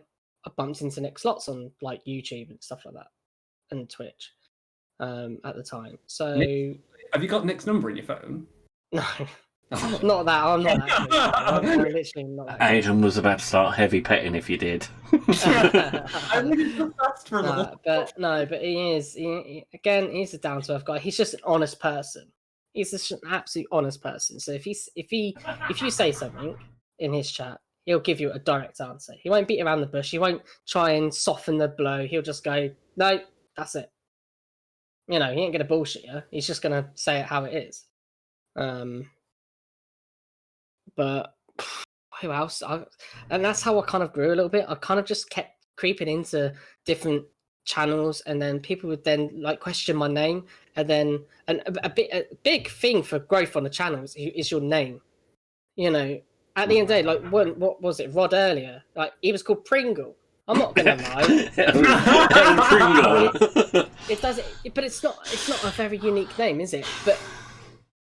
I bumped into Nick Slots on like YouTube and stuff like that, and Twitch. At the time. So have you got Nick's number in your phone? No. Not that. I'm not that. I'm literally not that. Aidan was about to start heavy petting if you did. I really just asked for a little. But he is. He's a down to earth guy. He's just an honest person. He's just an absolute honest person. So if you say something in his chat, he'll give you a direct answer. He won't beat around the bush. He won't try and soften the blow. He'll just go, no, that's it. He ain't gonna bullshit you. He's just gonna say it how it is. But who else? And that's how I kind of grew a little bit. I kind of just kept creeping into different channels, and then people would then like question my name, and then a big thing for growth on the channel is your name. At the end of the day, like what was it? Rod earlier, like he was called Pringle. I'm not gonna lie. It does, but it's not a very unique name, is it? But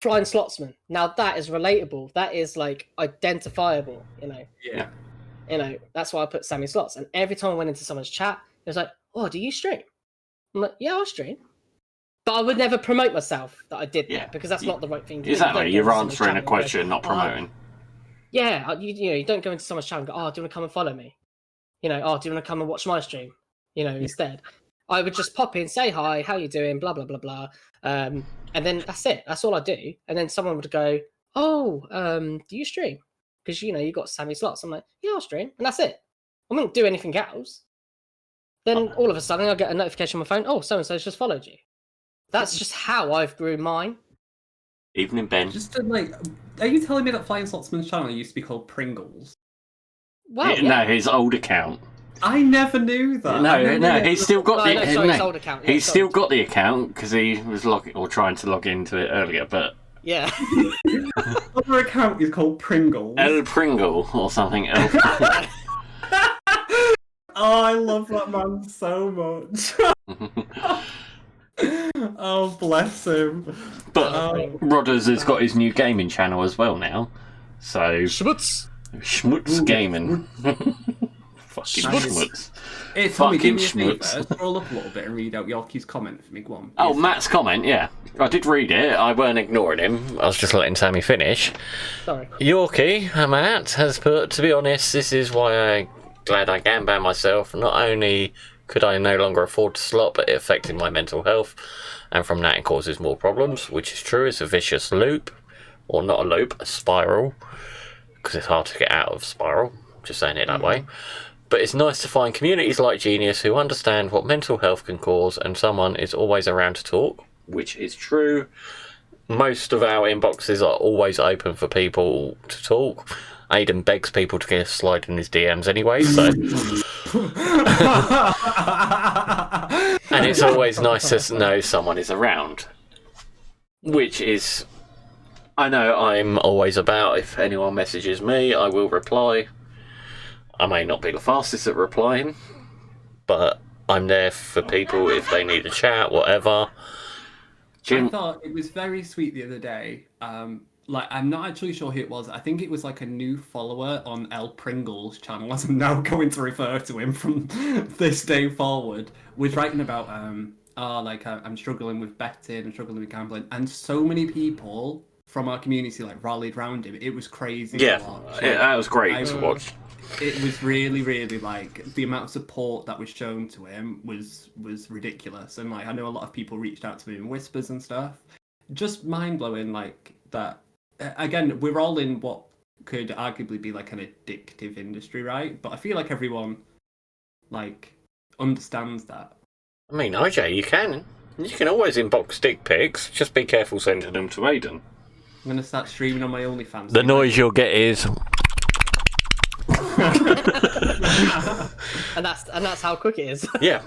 Flying Slotsman. Now that is relatable. That is like identifiable. Yeah. That's why I put Sammy Slots. And every time I went into someone's chat, it was like, "Oh, do you stream?" I'm like, "Yeah, I stream." But I would never promote myself that I did that because that's not the right thing to do. Exactly. You're answering a question, not promoting. You don't go into someone's chat and go, "Oh, do you want to come and follow me?" "Oh, do you want to come and watch my stream?" Instead. I would just pop in, say hi, how you doing, blah, blah, blah, blah. And then that's it. That's all I do. And then someone would go, "Oh, do you stream?" Because, you got Sammy Slots. I'm like, "Yeah, I'll stream." And that's it. I wouldn't do anything else. Then all of a sudden I get a notification on my phone. "Oh, so-and-so's just followed you." That's just how I've grew mine. Evening, Ben. Just to, like, are you telling me that Flying Slotsman's channel used to be called Pringles? Well, yeah. No, his old account. I never knew that. No, he's still got the. Sorry, his old account. Yeah, he's sorry. still got the account because he was trying to log into it earlier. But Yeah. Other account is called Pringles. El Pringle or something. El. Oh, I love that man so much. Oh, bless him. But Oh. Rodders has got his new gaming channel as well now. So Schmutz. Schmutz Gaming. Fucking Schmutz. Hey, Tommy, do me a Fucking favour. Scroll up a little bit and read out Yorkie's comment for me. Go on. Oh, Matt's comment, yeah. I did read it. I weren't ignoring him. I was just letting Sammy finish. Sorry. Yorkie, Matt, has put, to be honest, this is why I'm glad I can ban myself. Not only could I no longer afford to slot, but it affected my mental health. And from that it causes more problems, which is true. It's a vicious loop. Or not a loop, a spiral. Because it's hard to get out of spiral. Just saying it that way. But it's nice to find communities like Genius who understand what mental health can cause and someone is always around to talk, which is true. Most of our inboxes are always open for people to talk. Aidan begs people to slide in his DMs anyway, so... And it's always nice to know someone is around. Which is... I know I'm always about, if anyone messages me, I will reply. I may not be the fastest at replying, but I'm there for people if they need a chat, whatever. I thought it was very sweet the other day. I'm not actually sure who it was. I think it was like a new follower on El Pringle's channel, as I'm now going to refer to him from this day forward, was writing about I'm struggling with betting, I'm struggling with gambling, and so many people from our community rallied round him. It was crazy. Yeah, to watch. that was great to watch. It was really, really the amount of support that was shown to him was ridiculous. And I know a lot of people reached out to me in whispers and stuff. Just mind blowing, that. Again, we're all in what could arguably be an addictive industry, right? But I feel like everyone understands that. I mean, IJ, you can always inbox dick pics. Just be careful sending them to Aidan. I'm gonna start streaming on my OnlyFans. The noise you'll get is. and that's how quick it is. Yeah.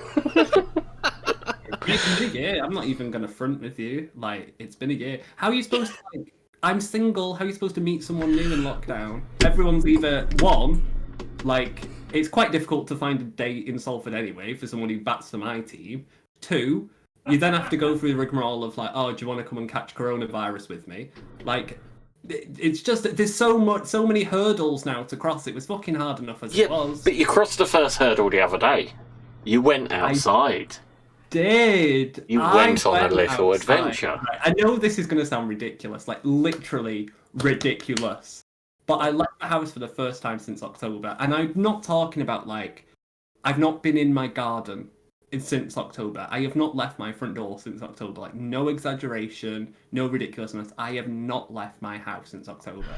It's been a year. I'm not even gonna front with you. It's been a year. How are you supposed to? I'm single. How are you supposed to meet someone new in lockdown? Everyone's either one, it's quite difficult to find a date in Salford anyway for someone who bats for my team. Two, you then have to go through the rigmarole of do you want to come and catch coronavirus with me? It's just that there's so many hurdles now to cross. It was fucking hard enough as it was. But you crossed the first hurdle the other day. You went outside. You went on a little adventure. Right. I know this is going to sound ridiculous, literally ridiculous. But I left the house for the first time since October, and I'm not talking about I've not been in my garden since October. I have not left my front door since October. No exaggeration, no ridiculousness. I have not left my house since October.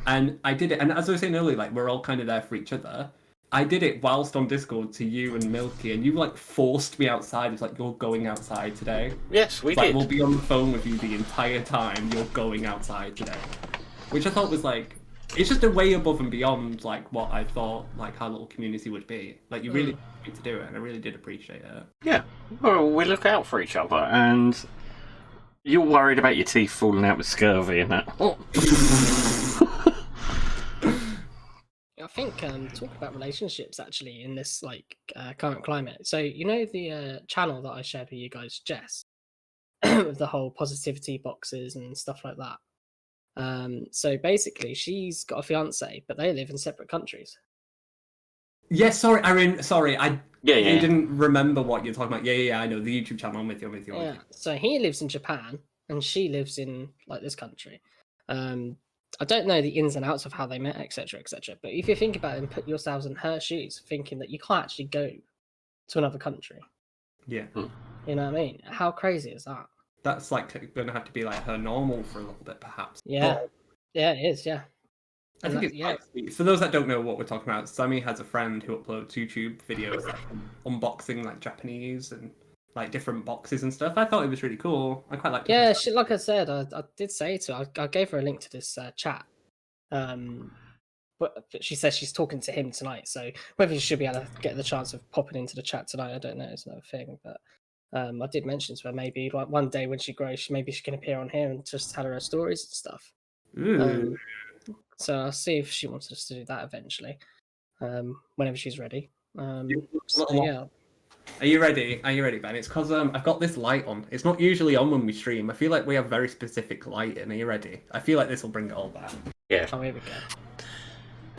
And I did it, and as I was saying earlier, we're all kind of there for each other. I did it whilst on Discord to you and Milky, and you forced me outside. It's you're going outside today. Yes, we did. We'll be on the phone with you the entire time. You're going outside today, which I thought was it's just a way above and beyond what I thought our little community would be. You really need to do it, and I really did appreciate it. Yeah, well, we look out for each other, and you're worried about your teeth falling out with scurvy and that. I think talk about relationships actually in this current climate. So the channel that I shared with you guys, Jess, with the whole positivity boxes and stuff like that. So basically, she's got a fiance, but they live in separate countries. Yes, sorry, Aaron. Sorry, I Yeah. didn't remember what you're talking about. Yeah, I know the YouTube channel. I'm with you. Yeah. So he lives in Japan, and she lives in this country. I don't know the ins and outs of how they met, etc., etc. But if you think about it and put yourselves in her shoes, thinking that you can't actually go to another country. Yeah. You know what I mean? How crazy is that? That's going to have to be her normal for a little bit, perhaps. Yeah. Yeah, it is. Yeah. I think it's quite sweet. For those that don't know what we're talking about, Sammy has a friend who uploads YouTube videos unboxing Japanese and different boxes and stuff. I thought it was really cool. I quite liked it. Yeah, like I said, I did say to her, I gave her a link to this chat. but she says she's talking to him tonight. So whether she should be able to get the chance of popping into the chat tonight, I don't know. It's another thing. But I did mention to her maybe like one day when she grows, maybe she can appear on here and just tell her stories and stuff. Ooh. So I'll see if she wants us to do that eventually, whenever she's ready. So, yeah. Are you ready? Are you ready, Ben? It's because I've got this light on. It's not usually on when we stream. I feel like we have very specific lighting. Are you ready? I feel like this will bring it all back. Yeah. Oh, here we go.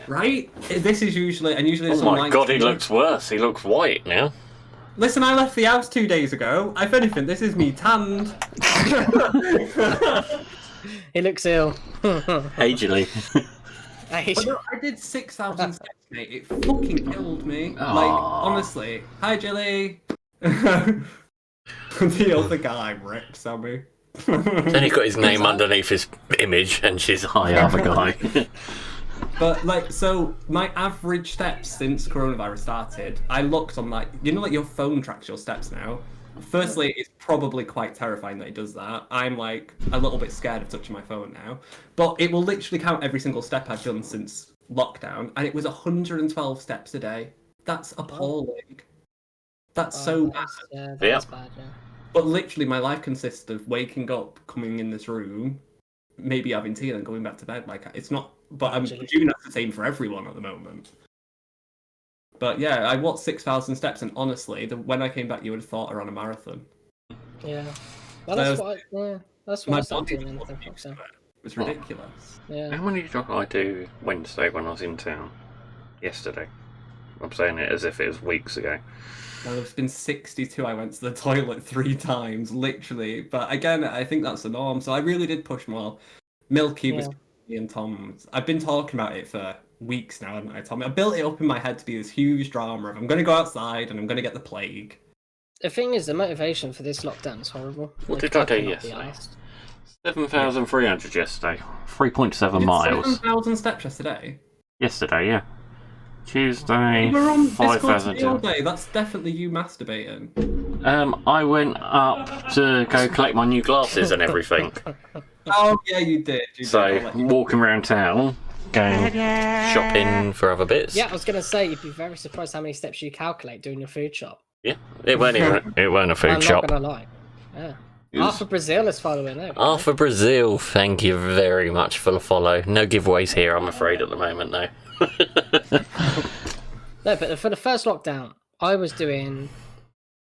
Right? This is usually... And usually Oh my god, he looks worse. He looks white now. Listen, I left the house 2 days ago. If anything, this is me tanned. He looks ill. Agily. But no, I did 6,000 steps, mate. It fucking killed me. Aww. Like, honestly. Hi, Jilly. The other guy wrecked Sammy. Then he got his name underneath his image, and she's hi, other guy. But like, so my average steps since coronavirus started, I looked on like, you know, like your phone tracks your steps now. Firstly, it's probably quite terrifying that it does that. I'm like a little bit scared of touching my phone now, but it will literally count every single step I've done since lockdown, and it was 112 steps a day. That's appalling. That's so bad. That's bad, yeah. But literally, my life consists of waking up, coming in this room, maybe having tea, and then going back to bed. Like, it's not. But I'm assuming that's the same for everyone at the moment. But yeah, I walked 6,000 steps, and honestly, when I came back, you would have thought I ran a marathon. Yeah. Well, that's what I started doing. It was ridiculous. Yeah. How many did I do Wednesday when I was in town? Yesterday. I'm saying it as if it was weeks ago. Well, it's been 62. I went to the toilet 3 times, literally. But again, I think that's the norm. So I really did push more. Milky was me and Tom. I've been talking about it for weeks now, haven't I, Tom? I built it up in my head to be this huge drama of I'm going to go outside and I'm going to get the plague. The thing is, the motivation for this lockdown is horrible. What did I do yesterday? 7,300 yesterday. 3.7 miles. 7,000 steps yesterday? Yesterday, yeah. Tuesday, You were on 5,000. Discord all day. That's definitely you masturbating. I went up to go collect my new glasses and everything. Oh, yeah, you did. So, walking around town, going shopping for other bits. Yeah, I was going to say, you'd be very surprised how many steps you calculate doing your food shop. Yeah, it weren't a food shop. I'm not going to lie. Yeah. Arthur Brazil is following there. Arthur Brazil, thank you very much for the follow. No giveaways here, I'm afraid, at the moment, though. No, but for the first lockdown, I was doing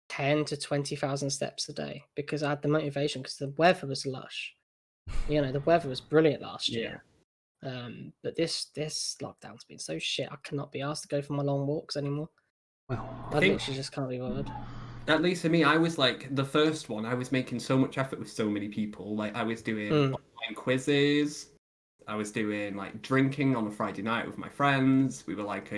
10 to 20,000 steps a day because I had the motivation because the weather was lush. You know, the weather was brilliant last year. But this lockdown's been so shit. I cannot be asked to go for my long walks anymore. Well, I literally just can't be bothered. At least for me, I was like, the first one, I was making so much effort with so many people. Like, I was doing online quizzes. I was doing, like, drinking on a Friday night with my friends. We were, like,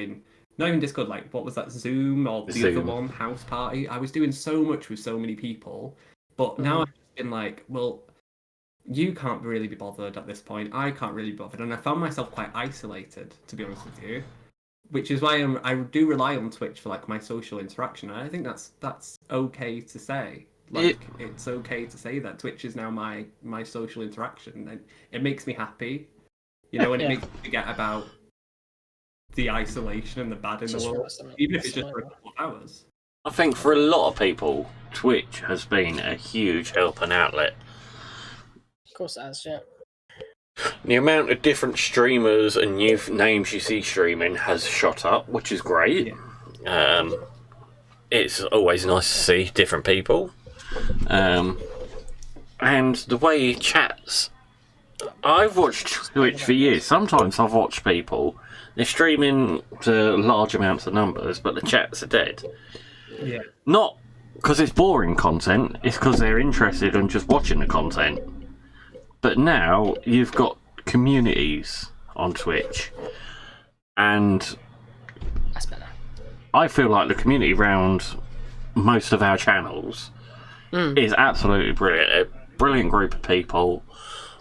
not even Discord, like, what was that, Zoom or the other one, House Party. I was doing so much with so many people. But now I've just been like, well, you can't really be bothered at this point. I can't really be bothered. And I found myself quite isolated, to be honest with you. Which is why I do rely on Twitch for, like, my social interaction. And I think that's okay to say. Like, it's okay to say that Twitch is now my social interaction. And it makes me happy. You know, and it makes me forget about the isolation and the bad in the world. Even if it's just for a couple of hours. I think for a lot of people, Twitch has been a huge help and outlet. Of course it has, yeah. The amount of different streamers and new names you see streaming has shot up, which is great. Yeah. It's always nice to see different people. And the way chats... I've watched Twitch for years. Sometimes I've watched people, they're streaming to large amounts of numbers, but the chats are dead. Yeah. Not because it's boring content, it's because they're interested in just watching the content. But now you've got communities on Twitch, and That's better. I feel like the community around most of our channels is absolutely brilliant. A brilliant group of people.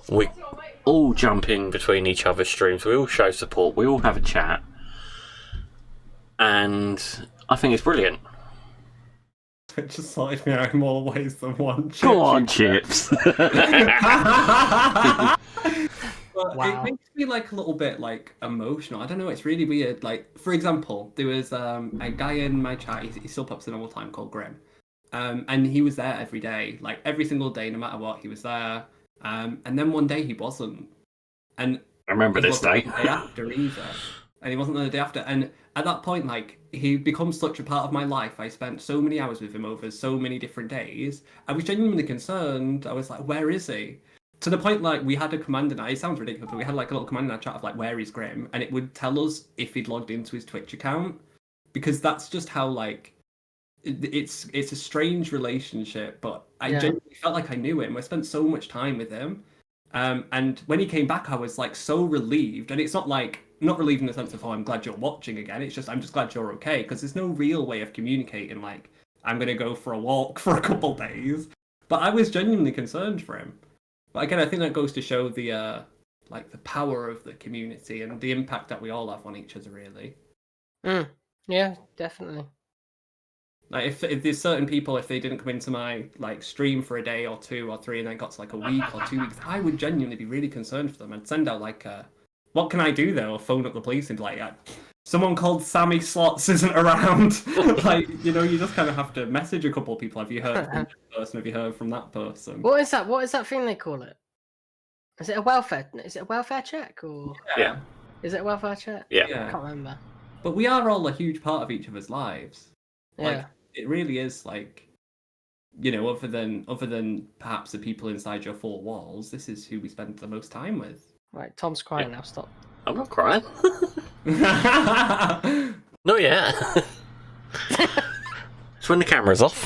We all jump in between each other's streams. We all show support. We all have a chat. And I think it's brilliant. It just sorted me out in more ways than one. Go on, Chips. But Wow. it makes me like a little bit like emotional. I don't know. It's really weird. Like for example, there was a guy in my chat. He still pops in all the time called Grim, and he was there every day, like every single day, no matter what. He was there. And then one day he wasn't, and I remember he this wasn't day. the day after either, and he wasn't there the day after. And at that point, like he becomes such a part of my life. I spent so many hours with him over so many different days. I was genuinely concerned. I was like, where is he? To the point, like, we had a command in our, it sounds ridiculous, but we had like a little command in our chat of like, where is Grim? And it would tell us if he'd logged into his Twitch account. Because that's just how, like, it's a strange relationship, but I genuinely felt like I knew him. I spent so much time with him. And when he came back, I was like so relieved. And it's not like, not relieved in the sense of, oh, I'm glad you're watching again. It's just, I'm just glad you're okay. Because there's no real way of communicating, like, I'm going to go for a walk for a couple days. But I was genuinely concerned for him. But again, I think that goes to show the like the power of the community and the impact that we all have on each other. Really, Yeah, definitely. like if there's certain people, if they didn't come into my like stream for a day or 2 or 3, and then got to like a week or 2 weeks, I would genuinely be really concerned for them. I'd send out like, what can I do though? Or phone up the police and be like, someone called Sammy Slots isn't around. Like, you know, you just kind of have to message a couple of people. Have you heard from this person? Have you heard from that person? What is that? What is that thing they call it? Is it a welfare? Is it a welfare check or? Yeah. Is it a welfare check? Yeah. I can't remember. But we are all a huge part of each other's lives. Yeah. Like, it really is like, you know, other than perhaps the people inside your 4 walls, this is who we spend the most time with. Right, Tom's crying now. Stop. I'm not crying. Not yet. It's when the camera's off.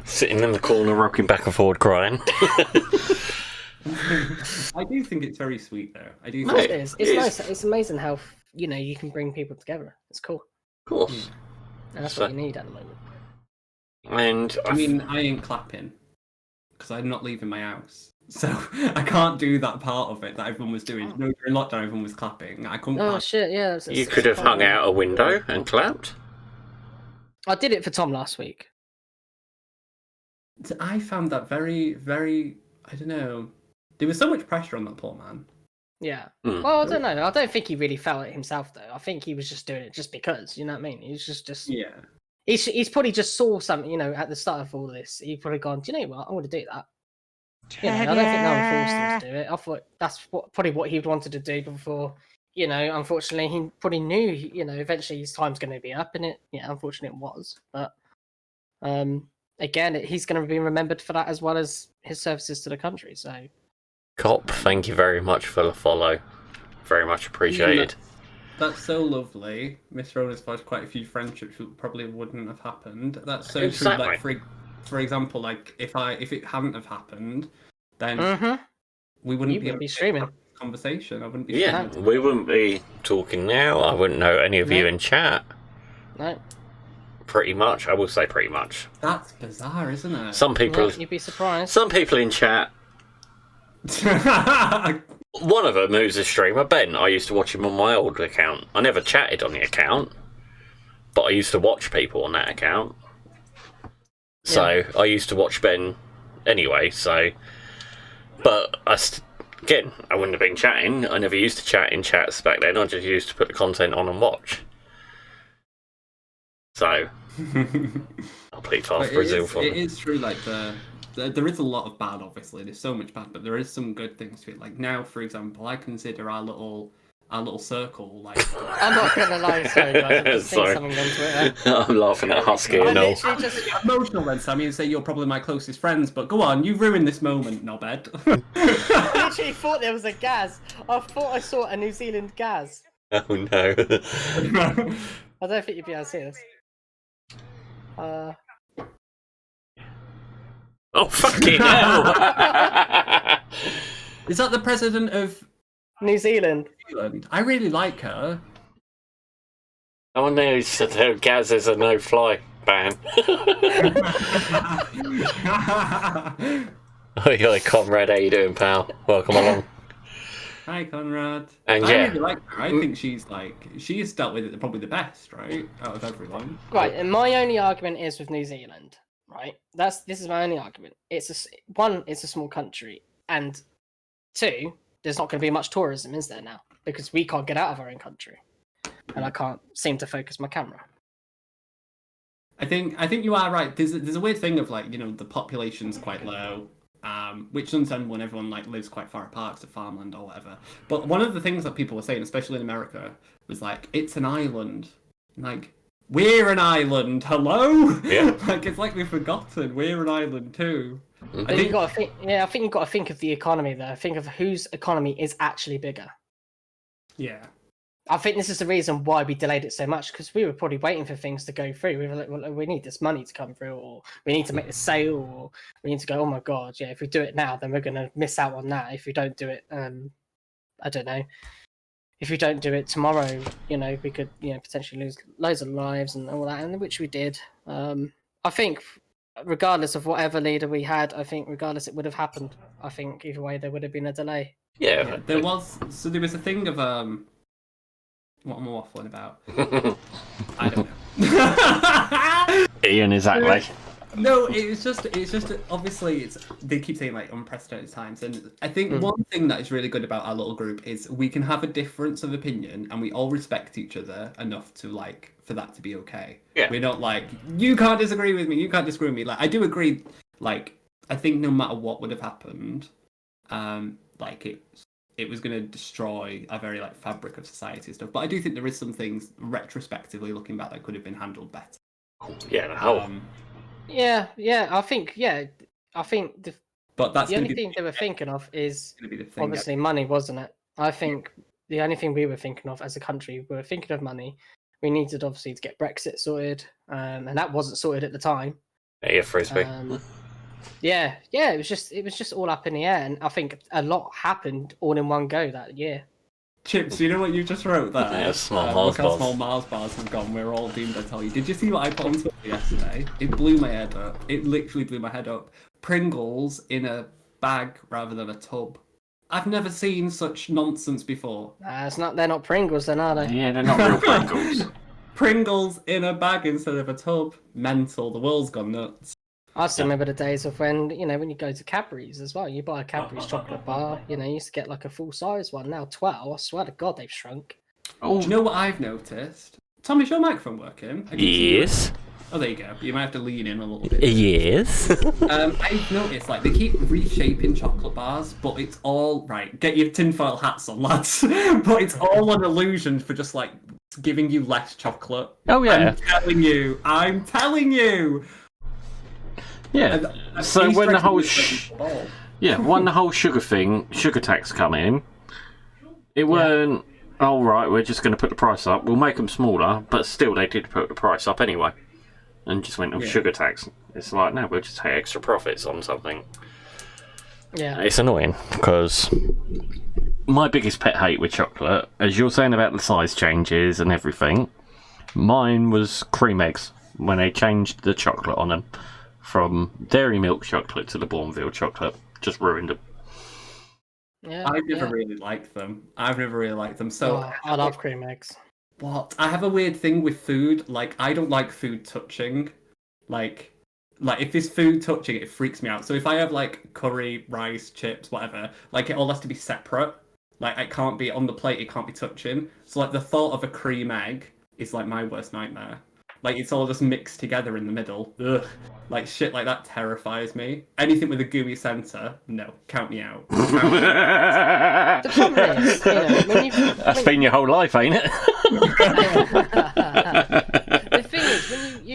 Sitting in the corner, rocking back and forward, crying. I do think it's very sweet, though. I do. No, Think it is. It's nice. It's amazing how you can bring people together. It's cool, Of course. and that's what you need at the moment. And I mean, I ain't clapping because I'm not leaving my house, so I can't do that part of it that everyone was doing. No, during lockdown, everyone was clapping. I couldn't. Oh clap. shit! Yeah, you could have hung out a window and clapped. I did it for Tom last week. I found that very, very. I don't know. There was so much pressure on that poor man. Yeah. Hmm. Well, I don't know. I don't think he really felt it himself, though. I think he was just doing it just because. You know what I mean? He's just. Yeah. He's probably just saw something. You know, at the start of all this, he probably gone. Do you know what? I want to do that. You know, I don't think no one forced him to do it. I thought that's probably what he wanted to do before. You know, unfortunately, he probably knew. You know, eventually his time's going to be up, and unfortunately, it was. But again, he's going to be remembered for that as well as his services to the country. So. Cop, thank you very much for the follow. Very much appreciated. That's so lovely. Miss Rona's forged quite a few friendships that probably wouldn't have happened. That's so Exactly. true. Like for example, like if it hadn't have happened, then we wouldn't be streaming conversation. I wouldn't be. Yeah, we wouldn't be talking now. I wouldn't know any of you in chat. No. Pretty much, I will say pretty much. That's bizarre, isn't it? Some people. Yeah, you'd be surprised. Some people in chat. One of them who's a streamer, Ben. I used to watch him on my old account. I never chatted on the account, but I used to watch people on that account. So I used to watch Ben anyway. So, but again, I wouldn't have been chatting. I never used to chat in chats back then. I just used to put the content on and watch. So, I'll plead fast Brazil for it is true. Like there is a lot of bad, obviously. There's so much bad, but there is some good things to it. Like now, for example, I consider our little circle like. I'm not gonna lie, sorry guys. I've just seen something on Twitter. I'm laughing at Husky and all. Emotional then, Sammy, and say you're probably my closest friends, but go on, you ruined this moment, knobhead. I literally thought there was a Gaz. I thought I saw a New Zealand Gaz. Oh no. I don't think you'd be able to see this. Oh fucking hell! Is that the president of New Zealand? I really like her. I wonder who said Gaz is a no-fly ban. Oi, comrade, how you doing, pal? Welcome along. Hi, Conrad. And I yeah, really like her. I think she's dealt with it probably the best, right, out of everyone. Right, and my only argument is with New Zealand. Right, this is my only argument. It's a small country, and 2, there's not going to be much tourism, is there now? Because we can't get out of our own country, and I can't seem to focus my camera. I think you are right. There's a weird thing of like, the population's quite low, which understand when everyone like lives quite far apart to farmland or whatever. But one of the things that people were saying, especially in America, was like, it's an island. Like, we're an island. Hello. Yeah. Like, it's like we've forgotten we're an island too. But you got to think. Yeah, I think you've got to think of the economy there. Think of whose economy is actually bigger. Yeah. I think this is the reason why we delayed it so much, because we were probably waiting for things to go through. We were like, well, we need this money to come through, or we need to make the sale, or we need to go, oh my god, yeah, if we do it now, then we're going to miss out on that. If we don't do it, I don't know. If we don't do it tomorrow, we could, potentially lose loads of lives and all that, and which we did. I think, regardless of whatever leader we had, I think regardless it would have happened. I think either way there would have been a delay. Yeah. There was a thing of what am I waffling about? I don't know. Ian, exactly. No, it's just obviously they keep saying like unprecedented times, and I think one thing that is really good about our little group is we can have a difference of opinion and we all respect each other enough to like for that to be okay. Yeah. We're not like, you can't disagree with me, you can't disagree with me. Like I do agree, like I think no matter what would have happened, like it was going to destroy a very like fabric of society and stuff. But I do think there is some things retrospectively looking back that could have been handled better. Yeah, the whole. I think but that's the only thing they were thinking of is going to be the thing. obviously money, wasn't it? I think the only thing we were thinking of as a country, we were thinking of money. We needed obviously to get Brexit sorted, and that wasn't sorted at the time. Yeah, frisbee. Yeah, it was just all up in the air, and I think a lot happened all in one go that year. Chips, you know what you just wrote there? Yeah, small Mars look how bars. small Mars bars have gone. We're all doomed, I tell you. Did you see what I put on Twitter yesterday? It blew my head up. It literally blew my head up. Pringles in a bag rather than a tub. I've never seen such nonsense before. They're not Pringles then, are they? Yeah, they're not real Pringles. Pringles in a bag instead of a tub. Mental. The world's gone nuts. I still remember the days of when you go to Cadbury's as well. You buy a Cadbury's chocolate bar, you used to get like a full size one. Now 12, I swear to God, they've shrunk. Oh, do you know what I've noticed? Tom, is your microphone working? Yes. Oh, there you go. You might have to lean in a little bit. Yes. I've noticed like they keep reshaping chocolate bars, but it's all right. Get your tinfoil hats on, lads. But it's all an illusion for just like giving you less chocolate. Oh yeah. I'm telling you. Yeah. So when the whole when the whole sugar tax come in, it weren't. Oh right, we're just going to put the price up. We'll make them smaller, but still they did put the price up anyway, and just went with sugar tax. It's like no, we'll just take extra profits on something. Yeah. It's annoying because my biggest pet hate with chocolate, as you're saying about the size changes and everything, mine was cream eggs when they changed the chocolate on them. From dairy milk chocolate to the Bourneville chocolate, just ruined them. Yeah, I've never really liked them. So I love cream eggs. What? I have a weird thing with food. Like I don't like food touching. Like if there's food touching, it freaks me out. So if I have like curry, rice, chips, whatever, like it all has to be separate. Like it can't be on the plate. It can't be touching. So like the thought of a cream egg is like my worst nightmare. Like, it's all just mixed together in the middle. Ugh. Like, shit like that terrifies me. Anything with a gooey centre, no. Count me out. The problem is, that's been your whole life, ain't it? The thing is, when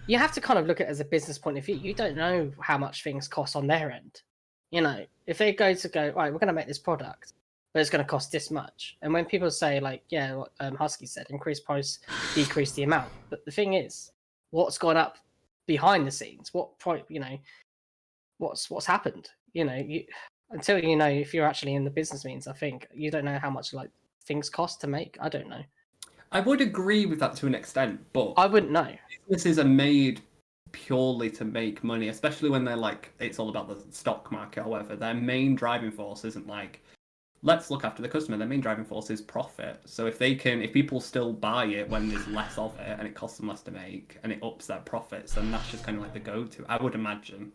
you have to kind of look at it as a business point of view. You don't know how much things cost on their end. If they go, right, we're going to make this product, but it's going to cost this much. And when people say, like, what Husky said, increase price, decrease the amount. But the thing is, what's gone up behind the scenes? What's happened? Until if you're actually in the business means, I think you don't know how much like things cost to make. I don't know. I would agree with that to an extent, but I wouldn't know. Businesses are made purely to make money, especially when they're like, it's all about the stock market or whatever. Their main driving force isn't like, let's look after the customer. Their main driving force is profit. So if people still buy it when there's less of it and it costs them less to make and it ups their profits, then that's just kind of like the go-to. I would imagine.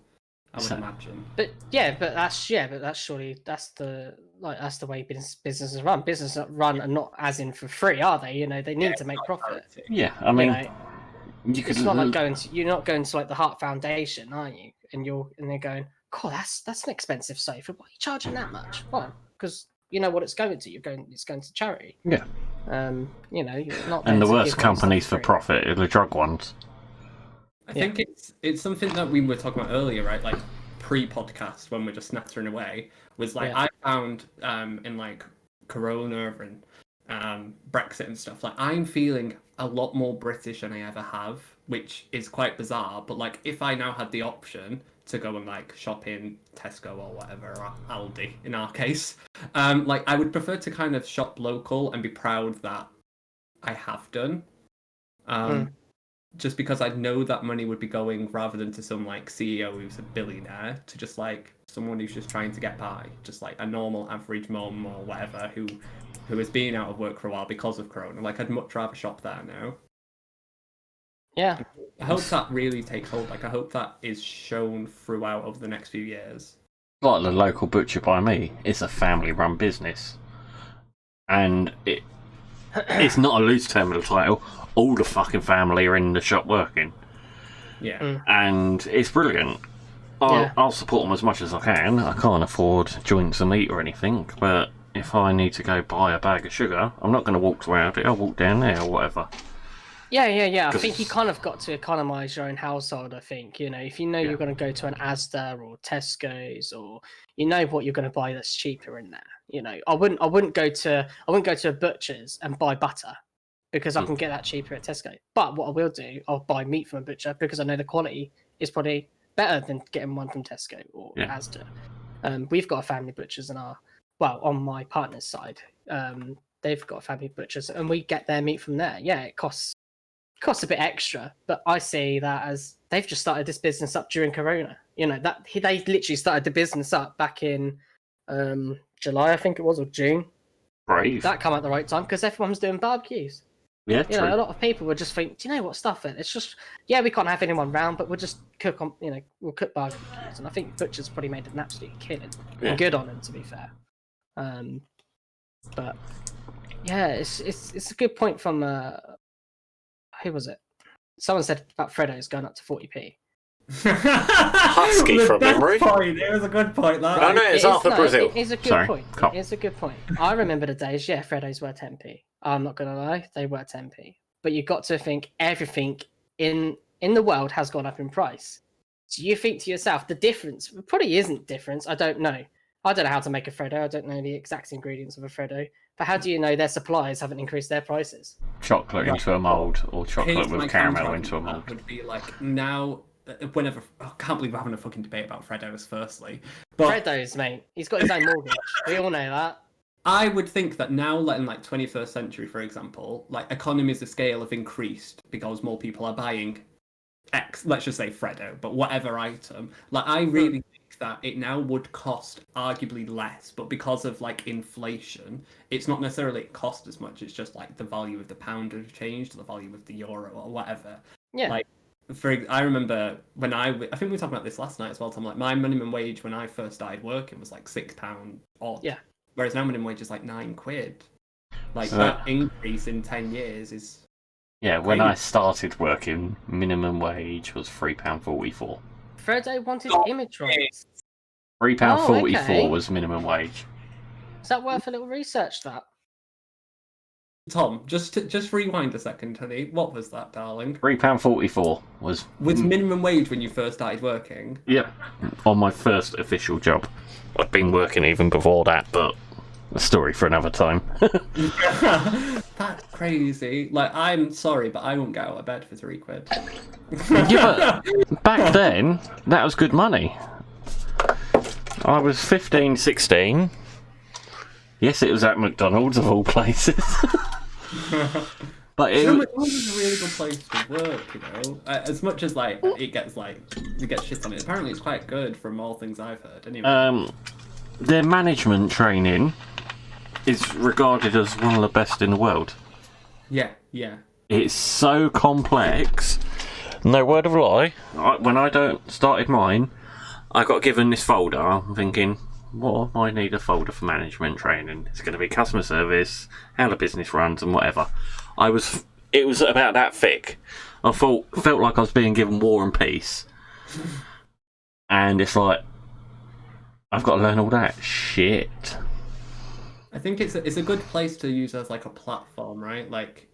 I would imagine. But that's surely that's the way businesses run. Businesses run are not as in for free, are they? You know, they need to make profit. Yeah, I mean, It's not like you're not going to like the Heart Foundation, are you? And they're going, "God, that's an expensive sofa. Why are you charging that much?" Well, because you know what it's going to. It's going to charity. Yeah. You know, you're not. And the worst companies for profit are the drug ones. I think it's something that we were talking about earlier, right? Like pre-podcast when we're just nattering away, was like I found in like Corona and Brexit and stuff, like I'm feeling a lot more British than I ever have, which is quite bizarre. But like if I now had the option to go and like shop in Tesco or whatever, or Aldi in our case, like I would prefer to kind of shop local and be proud that I have done. Just because I know that money would be going rather than to some like CEO who's a billionaire, to just like someone who's just trying to get by, just like a normal average mum or whatever who has been out of work for a while because of Corona. Like I'd much rather shop there now. Yeah. I hope that really takes hold. Like I hope that is shown throughout over the next few years. Like the local butcher by me, it's a family-run business, and it's not a loose term of the title. All the fucking family are in the shop working. Yeah. And it's brilliant. I'll support them as much as I can. I can't afford joints of meat or anything, but if I need to go buy a bag of sugar, I'm not going to walk around it. I'll walk down there or whatever. Yeah. I think you kind of got to economise your own household. I think, you know, if you know you're going to go to an Asda or Tesco's, or you know what you're going to buy that's cheaper in there. You know, I wouldn't go to a butcher's and buy butter, because I can get that cheaper at Tesco. But what I will do, I'll buy meat from a butcher because I know the quality is probably better than getting one from Tesco or Asda. We've got a family butchers on my partner's side. They've got family butchers, and we get their meat from there. Yeah, it costs a bit extra, but I see that as they've just started this business up during Corona. You know, that they literally started the business up back in July, I think it was, or June. Brave. That come at the right time because everyone's doing barbecues. Yeah, you know, a lot of people would just think, do you know what, stuff it. It's just, we can't have anyone round, but we'll just cook on, you know, we'll cook barbecues. And I think butchers probably made an absolute killing. And good on them, to be fair. But yeah, it's a good point from who was it? Someone said about Freddo's going up to 40p. Husky from memory. It was a good point. That. Oh no, it's Arthur Brazil. It is a good point. It is a good point. I remember the days, Freddo's were 10p. I'm not gonna lie, they were 10p. But you got to think everything in the world has gone up in price. So you think to yourself, the difference probably isn't difference. I don't know. I don't know how to make a Freddo. I don't know the exact ingredients of a Freddo. But how do you know their suppliers haven't increased their prices? Chocolate into a mould, or chocolate with caramel into a mould. Would be like now. Whenever I can't believe we're having a fucking debate about Freddo's. Firstly, but Freddo's, mate, he's got his own mortgage. We all know that. I would think that now, like in like 21st century, for example, like economies of scale have increased because more people are buying X. Let's just say Freddo, but whatever item. Like I really think that it now would cost arguably less, but because of like inflation, it's not necessarily cost as much. It's just like the value of the pound has changed, the value of the euro or whatever. Yeah. Like. I remember when I think we were talking about this last night as well, Tom. Like my minimum wage when I first started working was like £6 odd. Yeah. Whereas now minimum wage is like £9. Like so that increase in 10 years is. Yeah, when I started working, minimum wage was £3.44. Freddo wanted image rights. £3.44 was minimum wage. Is that worth a little research? That. Tom, just rewind a second, honey. What was that, darling? £3.44 was minimum wage when you first started working. Yep, on my first official job. I'd been working even before that, but a story for another time. That's crazy. Like, I'm sorry, but I won't get out of bed for £3. Yeah, but back then, that was good money. I was 15, 16. Yes, it was at McDonald's of all places. But McDonald's is a really good place to work, you know. As much as like it gets shit on it. Apparently, it's quite good from all things I've heard. Anyway, their management training is regarded as one of the best in the world. Yeah. It's so complex. No word of a lie. When I started mine, I got given this folder. I'm thinking, what I need a folder for management training. It's going to be customer service, how the business runs, and whatever. It was about that thick. I felt like I was being given War and Peace, and it's like I've got to learn all that shit. I think it's a good place to use as like a platform, right? Like,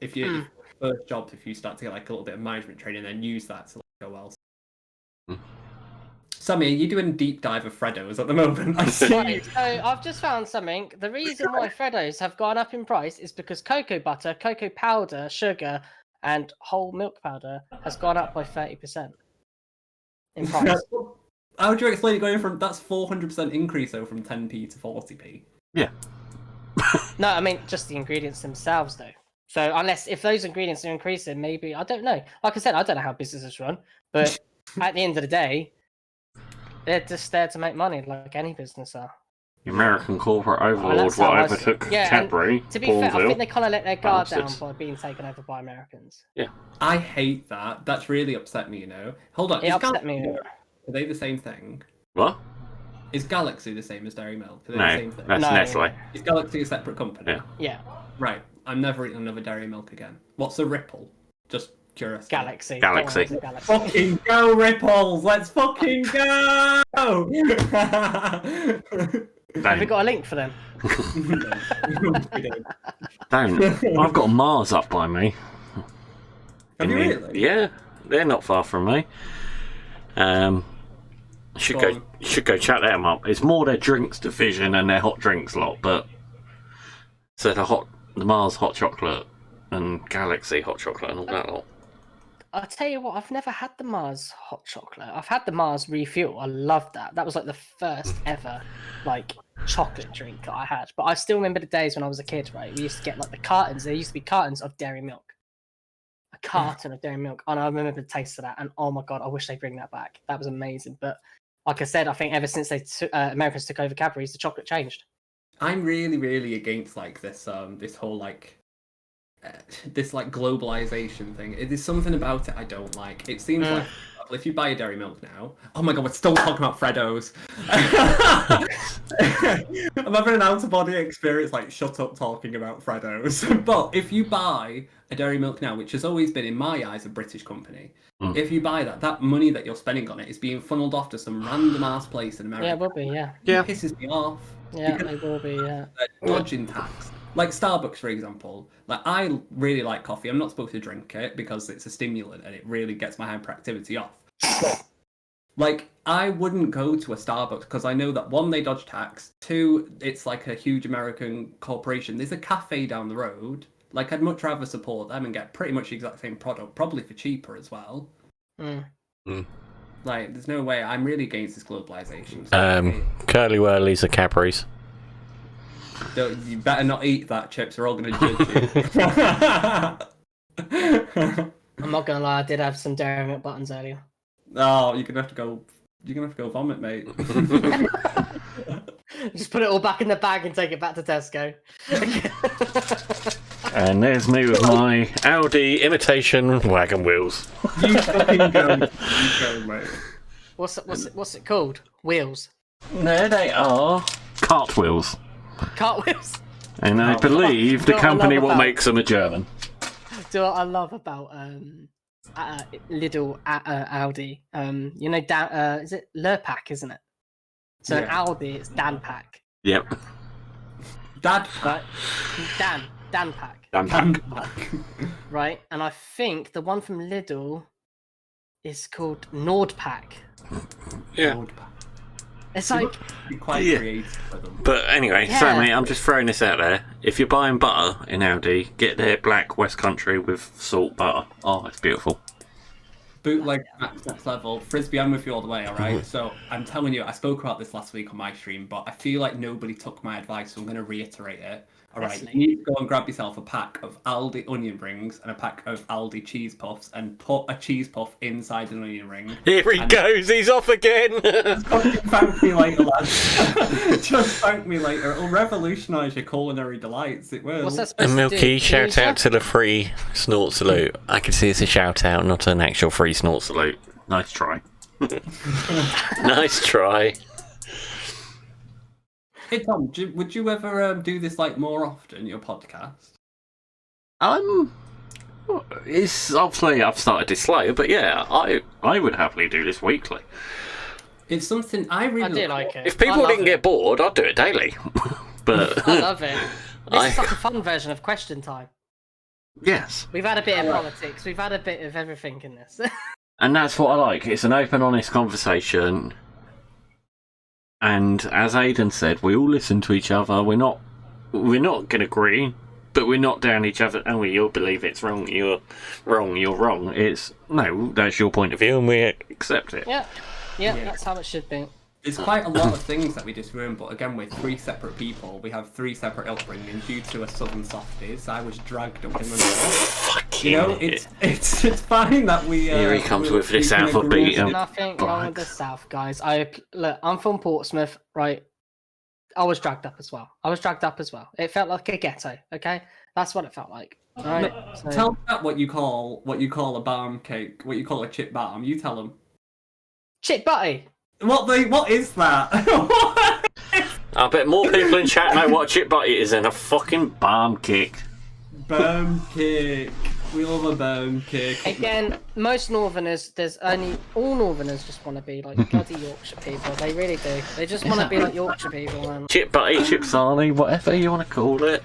if you first jobs, if you start to get like a little bit of management training, then use that to like, go well. Sammy, are you doing deep dive of Freddos at the moment? I see. Right, so I've just found something. The reason why Freddos have gone up in price is because cocoa butter, cocoa powder, sugar, and whole milk powder has gone up by 30% in price. How would you explain it going from that's 400% increase though from 10p to 40p? Yeah. No, I mean just the ingredients themselves though. So unless if those ingredients are increasing, maybe I don't know. Like I said, I don't know how businesses run, but at the end of the day, they're just there to make money, like any business are. The American corporate overlord what overtook Cadbury. To be fair, I Paulville. think they kind of let their guard down Bastards. by being taken over by Americans. Yeah. I hate that. That's really upset me, you know. Hold on. It upset me. Are they the same thing? What? Is Galaxy the same as Dairy Milk? Are they No, the same thing? that's No. Nestle. Is Galaxy a separate company? Yeah. Yeah, Right. I'm never eating another Dairy Milk again. What's a Ripple? Just curious. Galaxy. Galaxy. Don't worry, it's Fucking go, Ripples! Let's fucking go! Have we got a link for them? Don't. I've got Mars up by me. Have you really? Yeah, they're not far from me. Should go chat them up. It's more their drinks division and their hot drinks lot, but so the Mars hot chocolate and Galaxy hot chocolate and all that lot. I'll tell you what, I've never had the Mars hot chocolate. I've had the Mars refuel. I love that. That was like the first ever like chocolate drink that I had. But I still remember the days when I was a kid, right? We used to get like the cartons. There used to be cartons of dairy milk. A carton of dairy milk. And I remember the taste of that. And oh my God, I wish they'd bring that back. That was amazing. But like I said, I think ever since Americans took over Cadbury's, the chocolate changed. I'm really, really against like this this whole like this like globalization thing. It is something about it I don't like. It seems like if you buy a dairy milk now, oh my God, we're still talking about Freddos. I'm having an out of body experience. Like, shut up talking about Freddos. But if you buy a dairy milk now, which has always been in my eyes a British company, if you buy that money that you're spending on it is being funneled off to some random ass place in America. Yeah, it will be. Yeah. It pisses me off. Yeah, it will be. Yeah. Dodging tax. Like Starbucks, for example. Like, I really like coffee. I'm not supposed to drink it because it's a stimulant and it really gets my hyperactivity off. Like, I wouldn't go to a Starbucks because I know that one, they dodge tax. Two, it's like a huge American corporation. There's a cafe down the road. Like, I'd much rather support them and get pretty much the exact same product, probably for cheaper as well. Like, there's no way. I'm really against this globalization. Curly Whirlies are Cadbury's. You better not eat that, Chips. We're all going to judge you. I'm not gonna lie, I did have some dairy milk buttons earlier. Oh, you're gonna have to go. You're gonna have to go vomit, mate. Just put it all back in the bag and take it back to Tesco. And there's me with my Audi imitation wagon wheels. You fucking go. You go, mate. What's it called? Wheels. There they are. Cartwheels. Cartwheels. And I believe the You know what I company love what about- makes them a German. Do you know what I love about Lidl Audi? You know, is it Lurpak, isn't it? So in Yeah. Aldi, it's Dan Pack. Yep. Dad Right? Dan Pack. Dan Right? And I think the one from Lidl is called Nordpack. Yeah. It's like, Be quite Yeah. creative with them. But anyway, Yeah. Sammy, I'm just throwing this out there. If you're buying butter in Aldi, get their black West Country with salt butter. Oh, it's beautiful. Bootleg next level. Frisbee, I'm with you all the way, alright? So I'm telling you, I spoke about this last week on my stream, but I feel like nobody took my advice, so I'm going to reiterate it. Alright, Yes, you need to go and grab yourself a pack of Aldi onion rings and a pack of Aldi cheese puffs and put a cheese puff inside an onion ring. Here he goes, he's off again! Fucking thank me later, lads. Just thank me later. It'll revolutionise your culinary delights. It will. what's that supposed And to do? Milky, shout Lisa? out to the free snort salute. I can see it's a shout out, not an actual free snort salute. Nice try. Nice try. Hey Tom, would you ever do this like more often? Your podcast? It's obviously I've started this later, but yeah, I would happily do this weekly. It's something I really. I do like it. If people I love didn't it. get bored, I'd do it daily. But I love it. This I- is like a fun version of Question Time. yes, We've had a bit of politics. We've had a bit of everything in this. and that's what I like. It's an open, honest conversation. And as Aidan said, we all listen to each other. We're not gonna agree, but we're not down each other. And we all believe it's wrong. You're wrong. You're wrong. It's no, that's your point of view, and we accept it. yeah, that's how it should be. There's quite a lot of things that we disagree on, but again, we're three separate people. We have three separate upbringings. Due to a southern softies, I was dragged up in the north. Fucking You know, it's fine that we. Here he comes with this can alphabet. agree. Yep. Nothing wrong with the South, guys. I'm from Portsmouth, right? I was dragged up as well. It felt like a ghetto. Okay, that's what it felt like. All right. So, Tell me about what you call a barm cake. What you call a chip barm. You tell them. chip butty. What is that? I bet more people in chat know what a chip butty is than a fucking barm kick. Barm cake. We love a barm cake. Again, most Northerners, all Northerners just want to be like bloody Yorkshire people. They really do. They just want to be like Yorkshire people, man. Chip butty, chip sarnie, whatever you want to call it.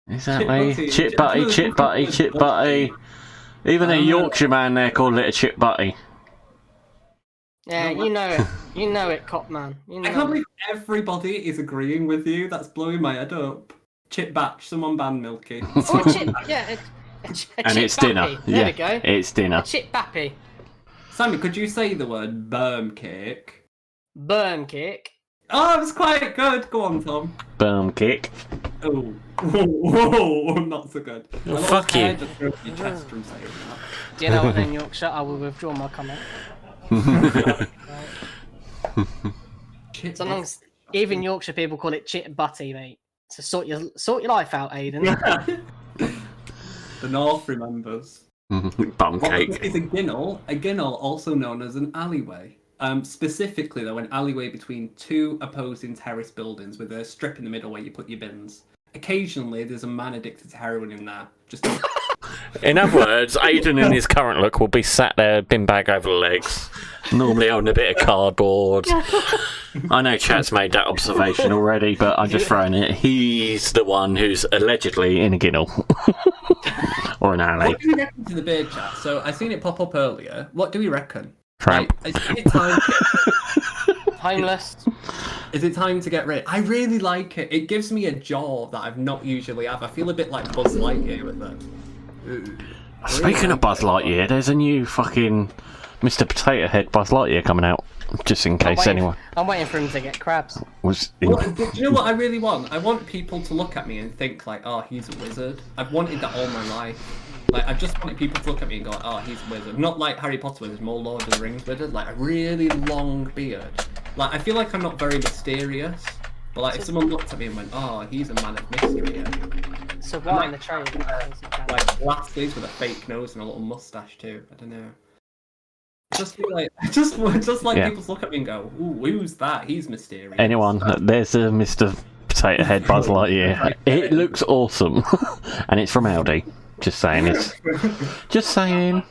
Exactly. Chip butty, chip butty, chip butty. Even a Yorkshire man there called it a chip butty. Yeah, you know it, cop man. You know I can't it. believe everybody is agreeing with you. That's blowing my head up. Chip batch, someone ban Milky. Oh, a chip, yeah. A And chip it's dinner. bappy. There Yeah, we go. it's dinner. A chip bappy. Sammy, could you say the word barm cake? Burn kick. Oh, it was quite good. Go on, Tom. Barm kick. Oh, whoa, not so good. Oh, A little fuck you. hair just broke your chest from saying that. Do you know what in Yorkshire? I will withdraw my comment. Chip So long as even Yorkshire people call it chip butty, mate. So sort your life out, Aidan. The North remembers. Bum What cake. is a ginnel? A ginnel, also known as an alleyway. Specifically, though, an alleyway between two opposing terrace buildings with a strip in the middle where you put your bins. Occasionally, there's a man addicted to heroin in there. Just In other words, Aidan in his current look will be sat there, bin bag over the legs, normally holding a bit of cardboard. I know chat's made that observation already, but I'm just throwing it. He's the one who's allegedly in a ginnel. Or an alley. what do we reckon to the beard chat? So I seen it pop up earlier. What do we reckon? Tramp. Like, is it time? Homeless. Is it time to get rid? I really like it. It gives me a jaw that I've not usually have. I feel a bit like Buzz Lightyear with it. Speaking of Buzz Lightyear, there's a new fucking Mr. Potato Head Buzz Lightyear coming out. Just in case anyone I'm waiting for him to get crabs. was. Well, do you know what I really want? I want people to look at me and think like, oh, he's a wizard. I've wanted that all my life. Like, I just wanted people to look at me and go, oh, he's a wizard. Not like Harry Potter wizard, more Lord of the Rings wizard. Like, a really long beard. Like, I feel like I'm not very mysterious. But, like, if someone looked at me and went, oh, he's a man of mystery here. So why in the trade? Like, glasses with a fake nose and a little mustache, too. I don't know. Just feel like, just like Yeah. people look at me and go, ooh, who's that? He's mysterious. Anyone, there's a Mr. Potato Head Buzz Lightyear. It looks awesome. And it's from Aldi. Just saying. Just saying.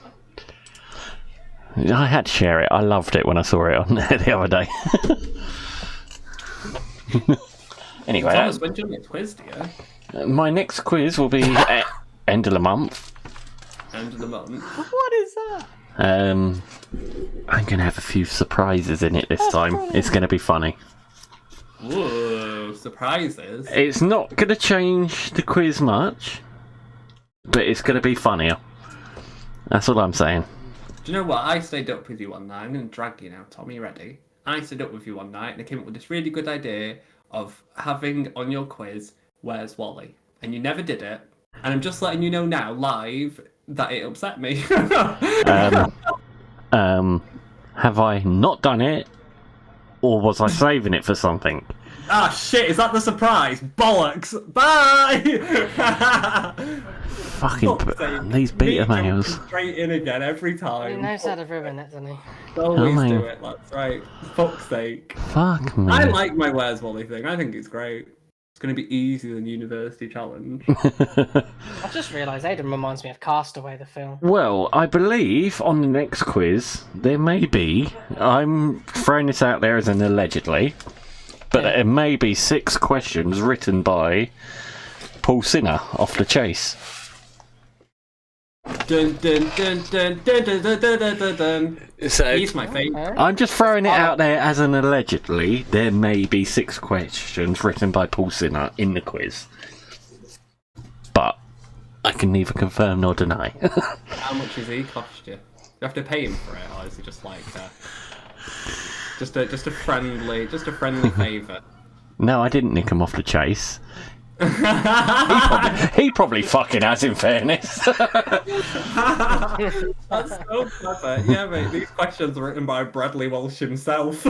I had to share it. I loved it when I saw it on there the other day. Anyway, Thomas, when do you get quizzed, yeah? my next quiz will be end of the month. End of the month. What is that? I'm going to have a few surprises in it this time. It's going to be funny. Whoa, surprises. It's not going to change the quiz much, but it's going to be funnier. That's all I'm saying. Do you know what? I stayed up with you one night. I'm going to drag you now, Tommy. Ready? I stayed up with you one night and I came up with this really good idea of having on your quiz, Where's Wally? And you never did it. And I'm just letting you know now, live, that it upset me. Have I not done it, or was I saving it for something? Ah, shit, is that the surprise? Bollocks! Bye! Fucking Fuck's sake. these beta Me jumping males. straight in again every He time. knows how to ruin it, doesn't he? Always Oh, do my- it, that's right. Fuck's sake. Fuck me. I like my Where's Wally thing. I think it's great. It's going to be easier than University Challenge. I just realised Aidan reminds me of Castaway, the film. Well, I believe on the next quiz there may be. I'm throwing this out there as an allegedly, but there may be 6 questions written by Paul Sinner off the Chase. Dun dun dun dun dun dun dun dun dun dun. So He's my favourite. I'm just throwing it out there as an allegedly. There may be 6 questions written by Paul Sinner in the quiz, but I can neither confirm nor deny. How much does he cost you? You have to pay him for it, or is it just like just a friendly favour? No, I didn't nick him off the Chase. He probably fucking has, in fairness. That's so clever. Yeah, mate. These questions are written by Bradley Walsh himself.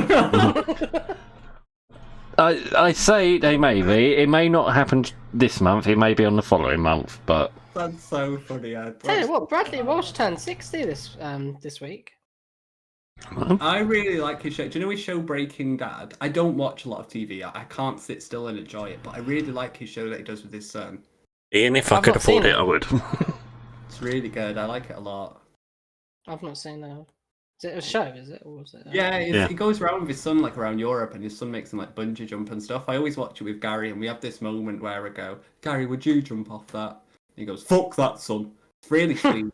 I say they may be. It may not happen this month. It may be on the following month. But That's so funny, Ed. Tell you what, Bradley Walsh turned 60 this week. I really like his show. Do you know his show Breaking Dad? I don't watch a lot of TV. I can't sit still and enjoy it, but I really like his show that he does with his son. Ian, if I I've could not afford seen it, it. I would. It's really good. I like it a lot. I've not seen that. Is it a show? Is it? Or was it? Yeah, Yeah. he goes around with his son like around Europe, and his son makes him like bungee jump and stuff. I always watch it with Gary, and we have this moment where I go, "Gary, would you jump off that?" And he goes, "Fuck that, son." It's really sweet.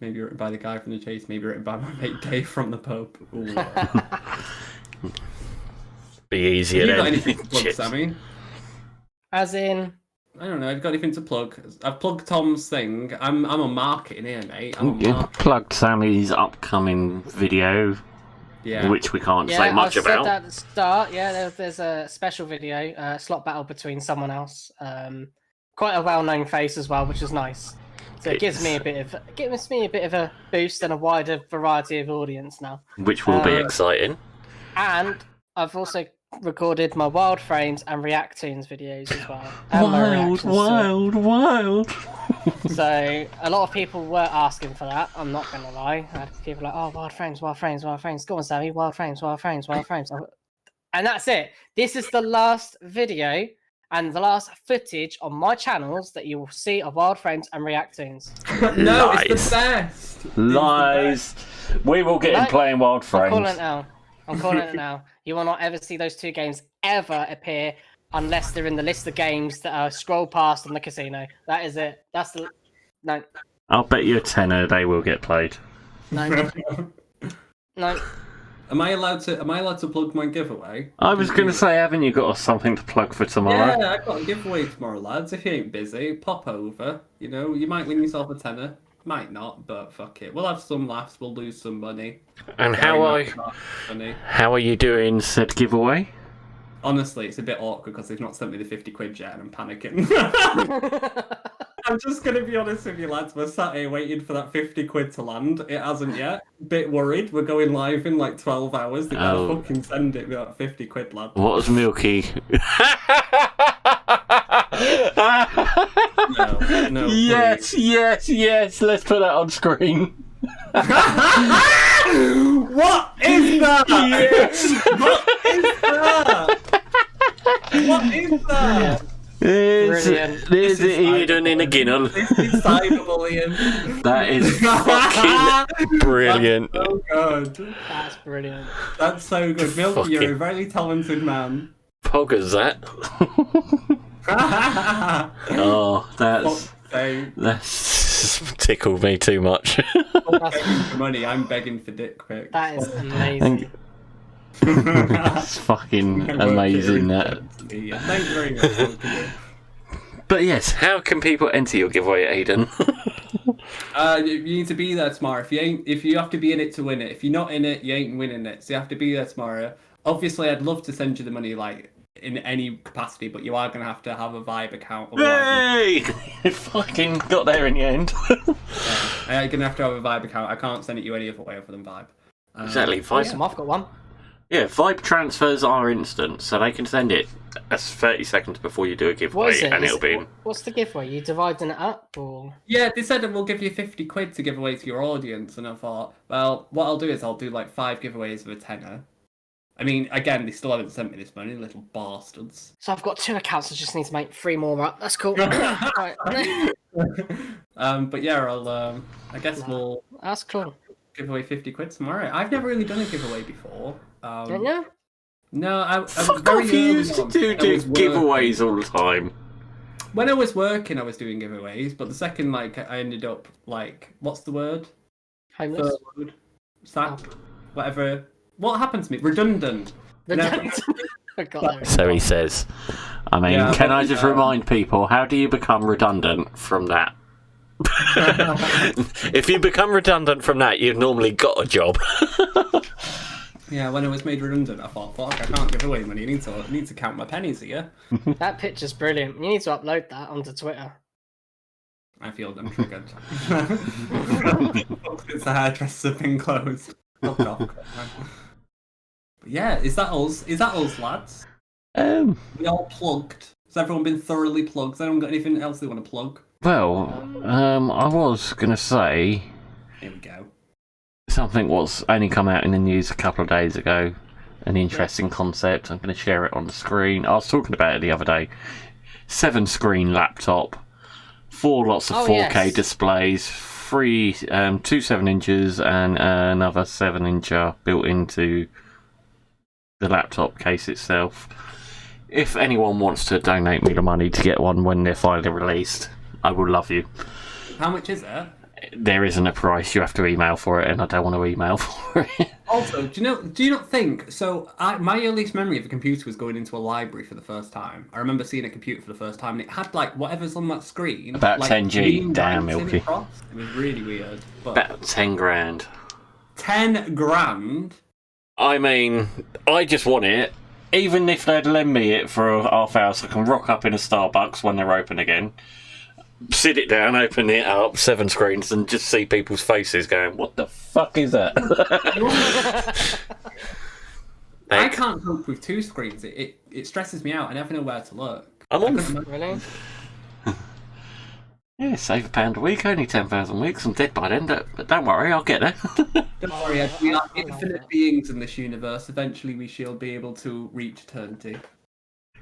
Maybe written by the guy from the Chase. Maybe written by my mate Dave from the pub. Ooh. Be easier Have you got then. anything to plug, Shit. Sammy? As in, I don't know. I've got anything to plug. I've plugged Tom's thing. I'm on marketing here, mate. I'm on You marketing. plugged Sammy's upcoming video, Yeah. which we can't yeah, say much I said about. that at the start. Yeah, there's a special video, slot battle between someone else. Quite a well-known face as well, which is nice. So it gives me a bit of a boost and a wider variety of audience now. Which will be Uh, exciting. And I've also recorded my Wild Frames and React Tunes videos as well. And my reactions to it. wild. So a lot of people were asking for that. I'm not gonna lie. I had people like, "Oh, Wild Frames, Wild Frames, Wild Frames. Go on, Sammy. Wild Frames, Wild Frames, Wild Frames." And that's it. This is the last video and the last footage on my channels that you will see of Wild Frames and React Tunes. No, Lies. it's the best. It's the Lies. We will get him No, playing Wild I'm calling it Frames. now. I'm calling it now. You will not ever see those 2 games ever appear unless they're in the list of games that are scroll past on the casino. That is it. That's the no. I'll bet you a tenner they will get played. No. best. No. Am I allowed to plug my giveaway? I was going to say, haven't you got something to plug for tomorrow? Yeah, I've got a giveaway tomorrow, lads. If you ain't busy, pop over. You know, you might win yourself a tenner. Might not, but fuck it. We'll have some laughs. We'll lose some money. And Very how much not funny. are you doing said giveaway? Honestly, it's a bit awkward because they've not sent me the 50 quid yet, and I'm panicking. I'm just gonna be honest with you, lads. We're sat here waiting for that 50 quid to land. It hasn't yet. Bit worried. We're going live in like 12 hours. They better Oh. fucking send it with that 50 quid, lad. What was Milky? No, yes. Let's put that on screen. What is that? Yes. What is that? What is that? Brilliant. There's This is Eden in a ginnel. This is cyberbullying. That is fucking brilliant. So good. That's brilliant. That's so good. Milky, you're a Fucking- very talented man. Poggers that. Oh, Fuck's sake. that's tickled me too much. I'm begging for money. I'm begging for dick pics. That is amazing. That's fucking amazing. That. Yeah, thank you very much. Milky. But yes, how can people enter your giveaway, Aidan? You need to be there tomorrow. If you have to be in it to win it. If you're not in it, you ain't winning it. So you have to be there tomorrow. Obviously, I'd love to send you the money, like in any capacity, but you are gonna have to have a Vibe account. Otherwise, Hey! Fucking got there in the end. you're gonna have to have a Vibe account. I can't send it you any other way other than Vibe. Exactly, Awesome, I've got one. Yeah, vibe transfers are instant, so they can send it as 30 seconds before you do a What giveaway, is it? and it'll be. What's the giveaway? You dividing it up, or? Yeah, they said it will give you 50 quid to give away to your audience, and I thought, well, what I'll do is I'll do like 5 giveaways of a tenner. I mean, again, they still haven't sent me this money, little bastards. So I've got 2 accounts. I just need to make 3 more up. That's cool. Right. But yeah, I guess we'll That's cool. give away 50 quid tomorrow. I've never really done a giveaway before. Don't you? No, I'm Fuck very off, you early used to on. do I was working. giveaways all the time. When I was working, I was doing giveaways, but the second, like, I ended up, like, what's the word? Homeless. Furloughed, sacked, whatever. What happened to me? Redundant. Redundant. I got there. So he says. I mean, Yeah, can but, I just remind people, how do you become redundant from that? If you become redundant from that, you've normally got a job. Yeah, when I was made redundant, I thought, fuck, I can't give away money. I need to count my pennies here. That picture's brilliant. You need to upload that onto Twitter. I feel I'm triggered. It's the hairdresser been closed. Fuck off. But yeah, is that us? Is that us, lads? We all plugged. Has everyone been thoroughly plugged? Has anyone got anything else they want to plug? Well, I was going to say Here we go. something was only come out in the news a couple of days ago. An interesting concept. I'm going to share it on the screen. I was talking about it the other day. 7-screen laptop, 4 lots of 4K displays, 2 7-inches and another 7-incher built into the laptop case itself. If anyone wants to donate me the money to get one when they're finally released, I will love you. How much is it? There isn't a price. You have to email for it, and I don't want to email for it. Also, do you not think so? My earliest memory of a computer was going into a library for the first time. I remember seeing a computer for the first time, and it had like whatever's on that screen. About like, 10G. green Damn, lights in Milky. It was really weird. But About 10 grand. 10 grand. I mean, I just want it. Even if they'd lend me it for a half hour so I can rock up in a Starbucks when they're open again, sit it down, open it up, 7 screens, and just see people's faces going, what the fuck is that? I can't cope with 2 screens. It stresses me out. I never know where to look. I'm on. Really? Yeah, save £1 a week, only 10,000 weeks. I'm dead by then, but don't worry, I'll get there. Don't worry, Ed, we are infinite beings in this universe. Eventually, we shall be able to reach eternity.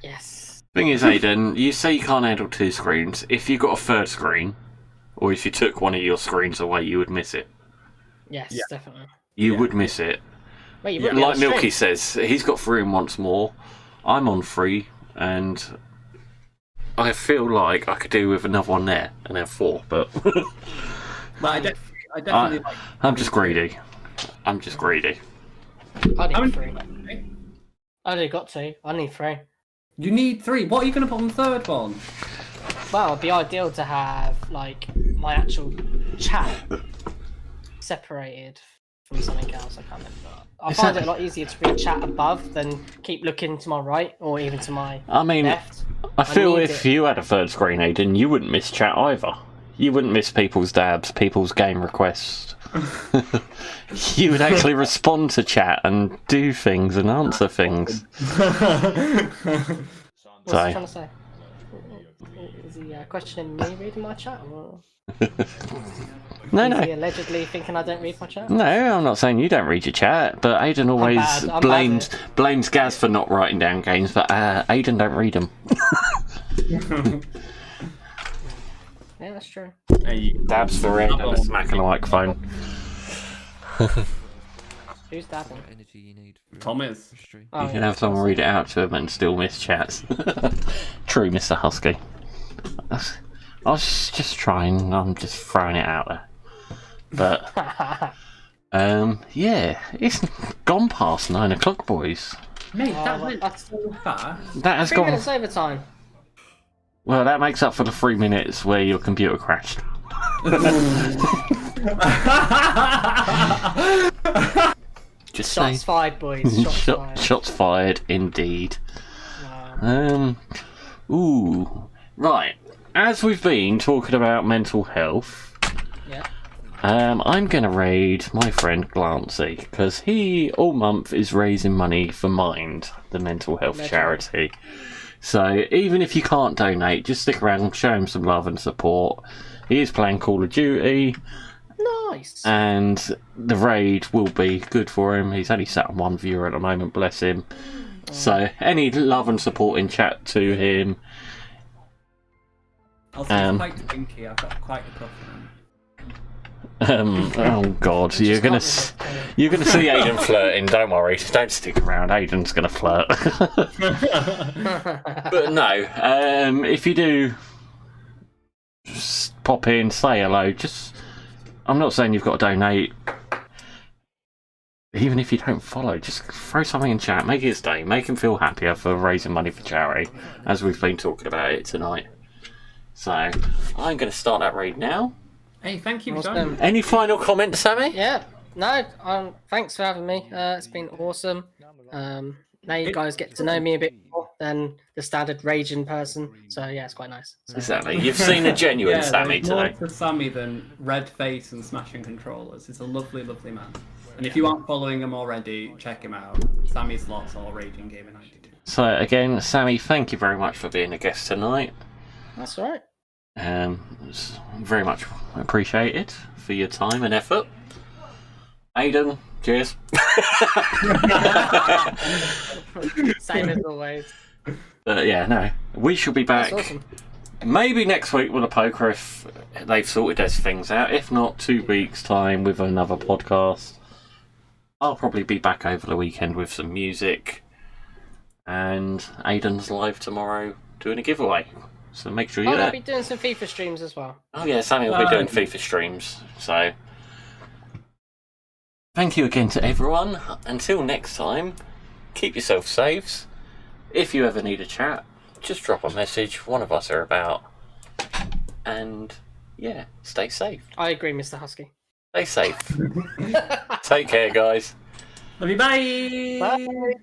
Yes. Thing is, Aidan, you say you can't handle 2 screens. If you got a 3rd screen, or if you took one of your screens away, you would miss it. Yes, definitely. You would miss it. Wait, you wouldn't be Like on the Milky stream. says, he's got 3 and once more. I'm on 3, and I feel like I could do with another one there and have 4, but But I definitely like. I'm just greedy. I'm just greedy. I How need many- 3. I only got 2. I need 3. You need 3. What are you going to put on the 3rd one? Well, it'd be ideal to have like my actual chat separated from something else. I can't remember. I find it a lot easier to read chat above than keep looking to my right or even to my I mean, left. I feel need if it. you had a 3rd screen, Aidan, you wouldn't miss chat either. You wouldn't miss people's dabs, people's game requests. You would actually respond to chat and do things and answer things. What's he trying to say? Is he questioning me reading my chat? Or No, is no. he allegedly thinking I don't read my chat? No, I'm not saying you don't read your chat, but Aidan always bad, I'm blames Gaz for not writing down games, but Aidan don't read them. Yeah, that's true. Hey, Dabs for Aidan and smacking the microphone. Who's dabbing? Energy you need for Tom is. stream. Oh, You can yeah. have someone read it out to him and still miss chats. True, Mr. Husky. I was just trying, I'm just throwing it out there. But, yeah, it's gone past 9 o'clock, boys. Mate, Oh, that well, went that's so fast. That has 3 gone. minutes overtime. Well, that makes up for the 3 minutes where your computer crashed. Just saying. Shots fired, boys. Shots fired. Shots fired, indeed. Wow. Ooh. Right. As we've been talking about mental health, Yeah. I'm going to raid my friend Glancy, because he, all month, is raising money for Mind, the mental health charity. So, even if you can't donate, just stick around, show him some love and support. He is playing Call of Duty. Nice. And the raid will be good for him. He's only sat on 1 viewer at the moment, bless him. So, any love and support in chat to him. Also, he's quite stinky. I've got quite a crush on him. Oh god, you're gonna see Aidan flirting. Don't worry, don't stick around. Aidan's gonna flirt. But no, if you do, just pop in, say hello. I'm not saying you've got to donate. Even if you don't follow, just throw something in chat. Make his day. Make him feel happier for raising money for charity, as we've been talking about it tonight. So I'm going to start that raid now. Hey, thank you for joining. Any final comments, Sammy? Yeah, no, thanks for having me. It's been awesome. Now you guys get to know me a bit more than the standard raging person. So yeah, it's quite nice. So. Exactly. You've seen a genuine Sammy there's more today. to Sammy than red face and smashing controllers. He's a lovely, lovely man. And if you aren't following him already, check him out. Sammy Slots or Raging Gamer 92. So again, Sammy, thank you very much for being a guest tonight. That's all right. It's very much appreciated for your time and effort. Aidan, cheers. Same as always. Yeah, no, we shall be back. That's awesome. Maybe next week with a poker if they've sorted those things out. If not, 2 weeks' time with another podcast. I'll probably be back over the weekend with some music. And Aidan's live tomorrow doing a giveaway. So make sure you're there. I'll be doing some FIFA streams as well. Oh yeah, Sammy will be doing FIFA streams. So thank you again to everyone. Until next time, keep yourself safe. If you ever need a chat, just drop a message. One of us are about. And yeah, stay safe. I agree, Mr. Husky. Stay safe. Take care, guys. Love you, bye! Bye.